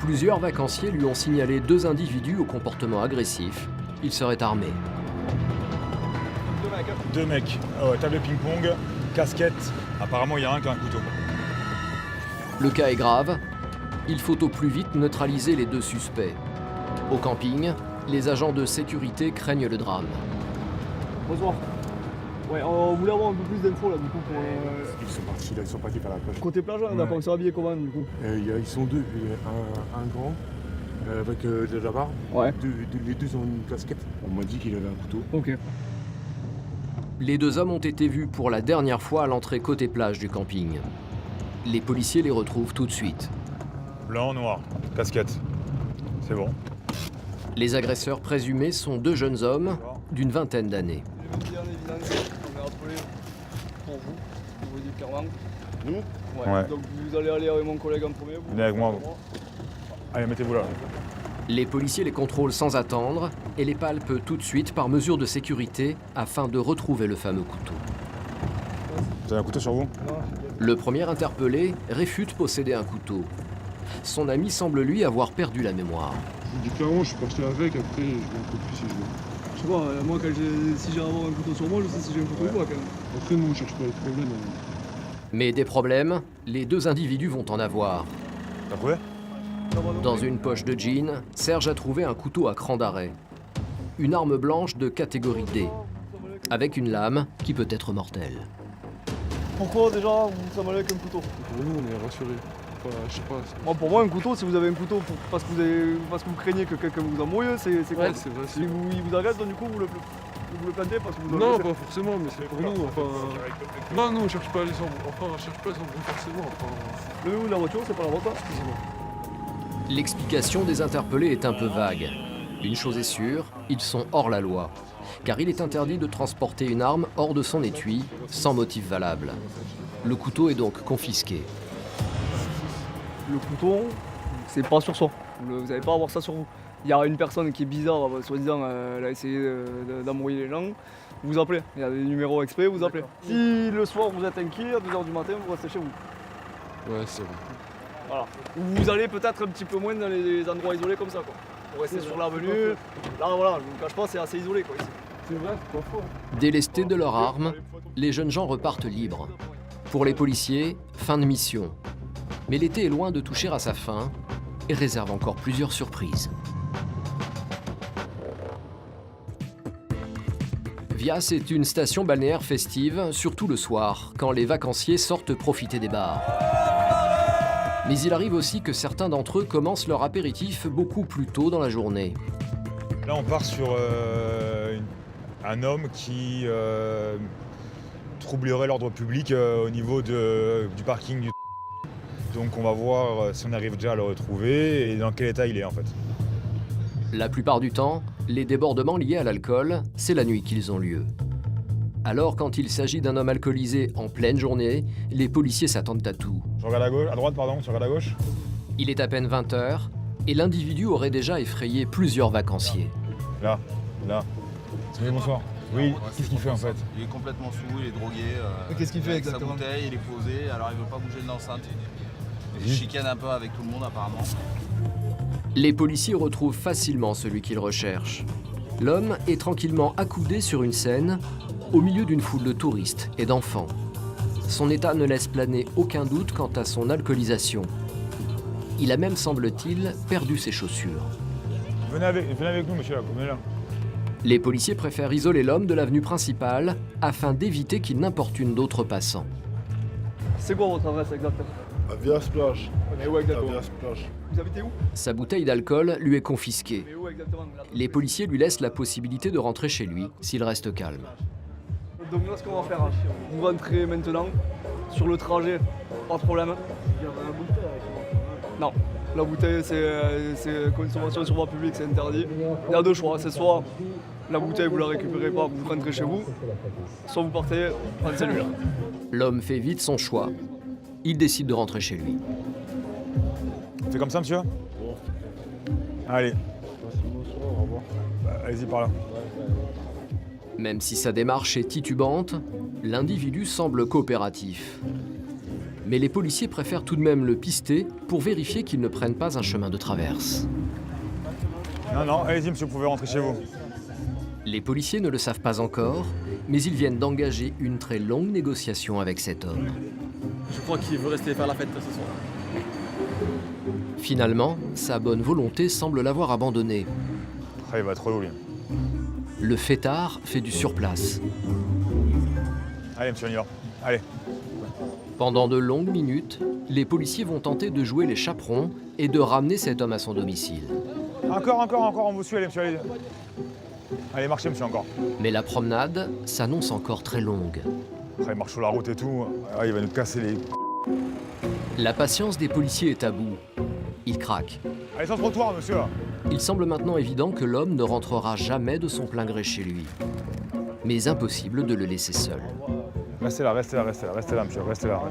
Plusieurs vacanciers lui ont signalé 2 individus au comportement agressif. Ils seraient armés. 2 mecs, table de ping-pong, casquette. Apparemment, il y a un qui a un couteau. Le cas est grave. Il faut au plus vite neutraliser les 2 suspects. Au camping, les agents de sécurité craignent le drame. Bonsoir. Ouais, on voulait avoir un peu plus d'infos là du coup pour. Ils sont partis là, ils sont partis faire la pêche. Côté plage, d'accord, on s'est habillé comment du coup? Ils sont 2, un grand avec de la barbe. Ouais. Les 2 ont une casquette. On m'a dit qu'il avait un couteau. Ok. Les 2 hommes ont été vus pour la dernière fois à l'entrée côté plage du camping. Les policiers les retrouvent tout de suite. Blanc, noir, casquette. C'est bon. Les agresseurs présumés sont 2 jeunes hommes d'une vingtaine d'années. Bien évidemment, on est appelé pour vous, je vous dis clairement. Nous? Ouais. Ouais. Donc vous allez aller avec mon collègue en premier. Venez avec moi. Allez, mettez-vous là. Les policiers les contrôlent sans attendre et les palpent tout de suite par mesure de sécurité afin de retrouver le fameux couteau. Vous avez un couteau sur vous? Le premier interpellé réfute posséder un couteau. Son ami semble lui avoir perdu la mémoire. Je vous dis clairement, je suis parti avec, après je vais un peu plus si je veux. Je sais pas, moi si j'ai avoir un couteau sur moi, je sais si j'ai un couteau ou pas quand même. Après nous on cherche pas les problèmes. Mais des problèmes, les 2 individus vont en avoir. T'as trouvé? Dans une poche de jean, Serge a trouvé un couteau à cran d'arrêt. Une arme blanche de catégorie D, avec une lame qui peut être mortelle. Pourquoi déjà vous sommes allé avec un couteau? Pour nous on est rassurés. Enfin, je sais pas. Moi, pour moi un couteau, si vous avez un couteau parce que vous craignez que quelqu'un vous embrouille, c'est quoi? Ouais, c'est vrai. Si il vous agresse, donc du coup vous le plantez parce que vous Non, pas forcément, mais c'est pour nous. Enfin, non, nous on cherche pas les embrouilles. Enfin, on cherche pas les embrouilles forcément. Enfin... Le ou la voiture, c'est pas la vôtre, excusez-moi. L'explication des interpellés est un peu vague. Une chose est sûre, ils sont hors la loi. Car il est interdit de transporter une arme hors de son étui, sans motif valable. Le couteau est donc confisqué. Le couteau, c'est pas sur soi. Vous n'allez pas avoir ça sur vous. Il y a une personne qui est bizarre, soi-disant, elle a essayé d'embrouiller les gens. Vous appelez, il y a des numéros exprès, vous appelez. Si le soir vous êtes inquiet, à 2h du matin, vous restez chez vous. Ouais, c'est vrai. Voilà. Vous allez peut-être un petit peu moins dans les endroits isolés comme ça, quoi. Vous restez sur l'avenue. Là, voilà, je ne vous cache pas, c'est assez isolé, quoi, ici. C'est vrai, c'est pas faux. Délestés de leurs armes, les jeunes gens repartent libres. Pour les policiers, fin de mission. Mais l'été est loin de toucher à sa fin et réserve encore plusieurs surprises. Vias est une station balnéaire festive, surtout le soir, quand les vacanciers sortent profiter des bars. Mais il arrive aussi que certains d'entre eux commencent leur apéritif beaucoup plus tôt dans la journée. Là, on part sur un homme qui troublerait l'ordre public au niveau du parking du... Donc on va voir si on arrive déjà à le retrouver et dans quel état il est en fait. La plupart du temps, les débordements liés à l'alcool, c'est la nuit qu'ils ont lieu. Alors quand il s'agit d'un homme alcoolisé en pleine journée, les policiers s'attendent à tout. Je regarde à gauche, à droite pardon, tu regardes à gauche. Il est à peine 20h et l'individu aurait déjà effrayé plusieurs vacanciers. Là. Oui, bonsoir. Oui, qu'est-ce qu'il fait en fait? Il est complètement sous, il est drogué. Qu'est-ce qu'il fait avec exactement? sa bouteille, il est posé, alors il veut pas bouger de l'enceinte. Il chicane un peu avec tout le monde apparemment. Les policiers retrouvent facilement celui qu'ils recherchent. L'homme est tranquillement accoudé sur une scène, au milieu d'une foule de touristes et d'enfants. Son état ne laisse planer aucun doute quant à son alcoolisation. Il a même, semble-t-il, perdu ses chaussures. Venez avec nous, monsieur, venez là. Les policiers préfèrent isoler l'homme de l'avenue principale afin d'éviter qu'il n'importune d'autres passants. C'est quoi votre adresse exactement? À Vias-Plage. On est où exactement? À Vias-Plage. Vous habitez où? Sa bouteille d'alcool lui est confisquée. Mais où exactement? Les policiers lui laissent la possibilité de rentrer chez lui s'il reste calme. Donc là, ce qu'on va faire, vous rentrez maintenant sur le trajet, pas de problème. Non, la bouteille, c'est consommation sur voie publique, c'est interdit. Il y a deux choix, c'est soit la bouteille, vous la récupérez pas, vous rentrez chez vous, soit vous partez en cellule. L'homme fait vite son choix. Il décide de rentrer chez lui. On fait comme ça, monsieur? Allez. Bonsoir, au revoir. Allez-y par là. Même si sa démarche est titubante, l'individu semble coopératif. Mais les policiers préfèrent tout de même le pister pour vérifier qu'il ne prenne pas un chemin de traverse. Non, allez-y, monsieur, vous pouvez rentrer chez vous. Les policiers ne le savent pas encore, mais ils viennent d'engager une très longue négociation avec cet homme. Je crois qu'il veut rester faire la fête ce soir. Finalement, sa bonne volonté semble l'avoir abandonné. Ah, il va être relou, lui. Le fêtard fait du surplace. Allez, monsieur, on y va. Allez. Pendant de longues minutes, les policiers vont tenter de jouer les chaperons et de ramener cet homme à son domicile. Encore, on vous suit, allez, monsieur, allez. Allez, marchez, monsieur, encore. Mais la promenade s'annonce encore très longue. Après, il marche sur la route et tout. Ah, il va nous casser les... La patience des policiers est à bout. Ils craquent. Allez, sur le trottoir, monsieur. Il semble maintenant évident que l'homme ne rentrera jamais de son plein gré chez lui. Mais impossible de le laisser seul. Restez là, monsieur, restez là.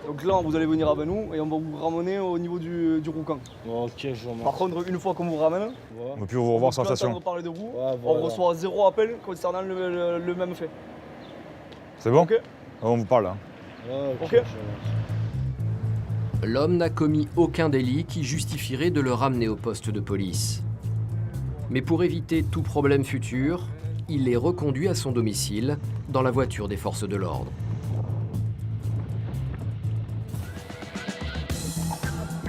Donc là, vous allez venir avec nous et on va vous ramener au niveau du roucan. Ok, je vous remercie. Par contre, une fois qu'on vous ramène, on ne peut plus vous revoir sur la station. On parler de vous. On reçoit 0 appel concernant le même fait. C'est bon? Ok. On vous parle, là. Ok. L'homme n'a commis aucun délit qui justifierait de le ramener au poste de police. Mais pour éviter tout problème futur, il est reconduit à son domicile dans la voiture des forces de l'ordre.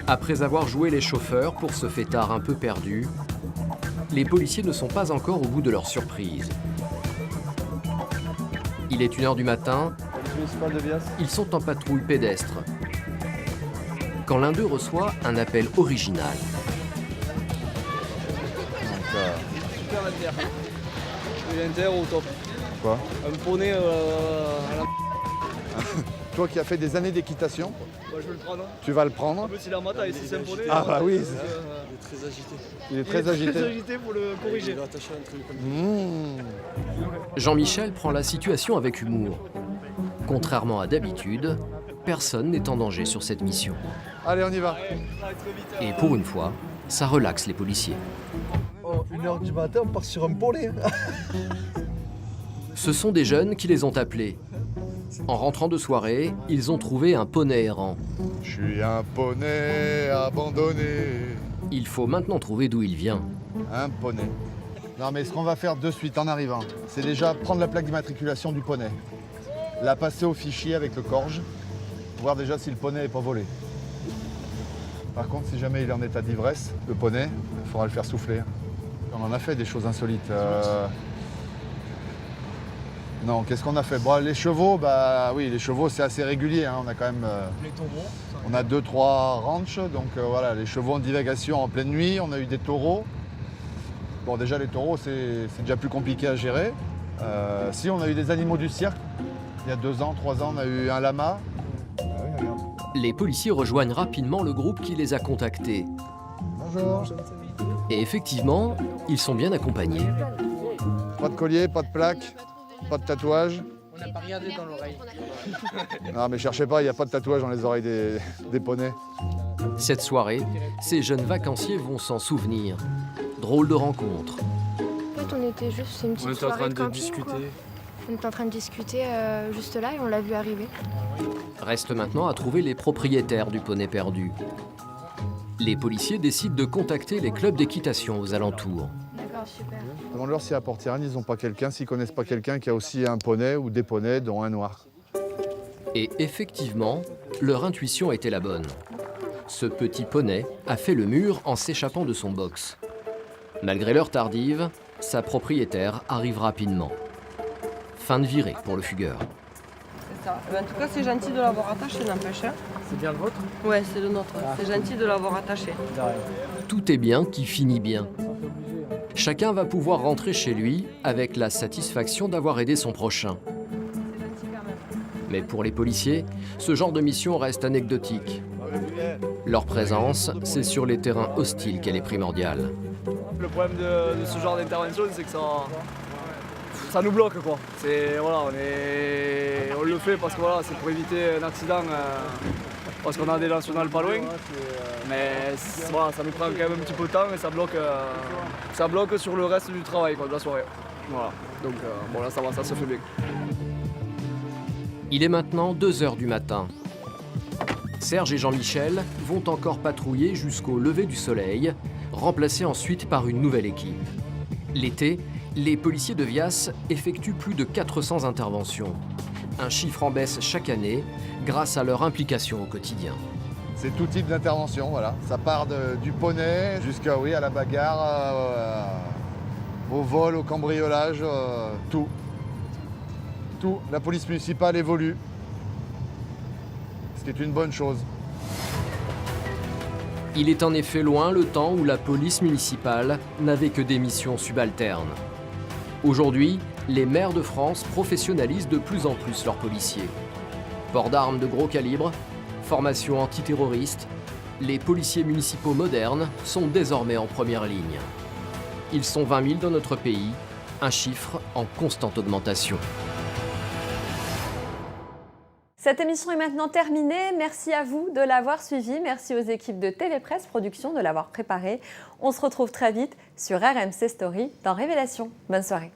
Après avoir joué les chauffeurs pour ce fêtard un peu perdu, les policiers ne sont pas encore au bout de leur surprise. Il est 1h du matin, ils sont en patrouille pédestre, quand l'un d'eux reçoit un appel original. Super inter. Et inter au top. Quoi? Un poney à la... Toi qui as fait des années d'équitation, Bah, je vais le prendre. tu vas le prendre. En plus, il a ma taille, si c'est un poney. Ah bah oui. Il est très agité. Il est très agité. Très agité pour le corriger. Il est attaché à un truc comme ça. Jean-Michel prend la situation avec humour. Contrairement à d'habitude, personne n'est en danger sur cette mission. Allez, on y va. Et pour une fois, ça relaxe les policiers. Oh, 1h du matin, on part sur un poney. Ce sont des jeunes qui les ont appelés. En rentrant de soirée, ils ont trouvé un poney errant. Je suis un poney abandonné. Il faut maintenant trouver d'où il vient. Un poney. Non mais ce qu'on va faire de suite en arrivant, c'est déjà prendre la plaque d'immatriculation du poney, la passer au fichier avec le corge, voir déjà si le poney n'est pas volé. Par contre, si jamais il est en état d'ivresse, le poney, il faudra le faire souffler. On en a fait des choses insolites. Non, qu'est-ce qu'on a fait? Bon, les chevaux, bah oui, les chevaux c'est assez régulier. Hein. On a quand même, on a 2-3 ranchs, donc voilà, les chevaux en divagation en pleine nuit. On a eu des taureaux. Bon, déjà les taureaux, c'est déjà plus compliqué à gérer. Si, on a eu des animaux du cirque. Il y a 2 ans, 3 ans, on a eu un lama. Les policiers rejoignent rapidement le groupe qui les a contactés. Bonjour. Et effectivement, ils sont bien accompagnés. Pas de collier, pas de plaque, pas de tatouage. On n'a pas regardé dans l'oreille. Non mais cherchez pas, il n'y a pas de tatouage dans les oreilles des poneys. Cette soirée, ces jeunes vacanciers vont s'en souvenir. Drôle de rencontre. En fait, on était juste, c'est une petite soirée de camping, quoi. On était en train de discuter juste là et on l'a vu arriver. Reste maintenant à trouver les propriétaires du poney perdu. Les policiers décident de contacter les clubs d'équitation aux alentours. D'accord, super. Demande-leur si à Port-Irène, ils n'ont pas quelqu'un, s'ils connaissent pas quelqu'un qui a aussi un poney ou des poneys, dont un noir. Et effectivement, leur intuition était la bonne. Ce petit poney a fait le mur en s'échappant de son box. Malgré l'heure tardive, sa propriétaire arrive rapidement. Fin de virée pour le fugueur. C'est ça. En tout cas, c'est gentil de l'avoir attaché, n'empêche. C'est bien le vôtre? Ouais, c'est le nôtre. C'est gentil de l'avoir attaché. Tout est bien qui finit bien. Chacun va pouvoir rentrer chez lui avec la satisfaction d'avoir aidé son prochain. Mais pour les policiers, ce genre de mission reste anecdotique. Leur présence, c'est sur les terrains hostiles qu'elle est primordiale. Le problème de ce genre d'intervention, c'est que ça nous bloque, quoi. Voilà, on le fait parce que voilà, c'est pour éviter un accident, parce qu'on a des nationales pas loin. Mais voilà, ça nous prend quand même un petit peu de temps et ça bloque sur le reste du travail, quoi, de la soirée. Voilà. Donc bon, là ça va, ça se fait bien. Il est maintenant 2h du matin. Serge et Jean-Michel vont encore patrouiller jusqu'au lever du soleil, remplacés ensuite par une nouvelle équipe. L'été, Les policiers de Vias effectuent plus de 400 interventions. Un chiffre en baisse chaque année grâce à leur implication au quotidien. C'est tout type d'intervention, voilà. Ça part du poney jusqu'à à la bagarre, au vol, au cambriolage, tout. Tout. La police municipale évolue, ce qui est une bonne chose. Il est en effet loin le temps où la police municipale n'avait que des missions subalternes. Aujourd'hui, les maires de France professionnalisent de plus en plus leurs policiers. Port d'armes de gros calibre, formation antiterroriste, les policiers municipaux modernes sont désormais en première ligne. Ils sont 20 000 dans notre pays, un chiffre en constante augmentation. Cette émission est maintenant terminée. Merci à vous de l'avoir suivie. Merci aux équipes de TV Presse Production de l'avoir préparée. On se retrouve très vite sur RMC Story dans Révélation. Bonne soirée.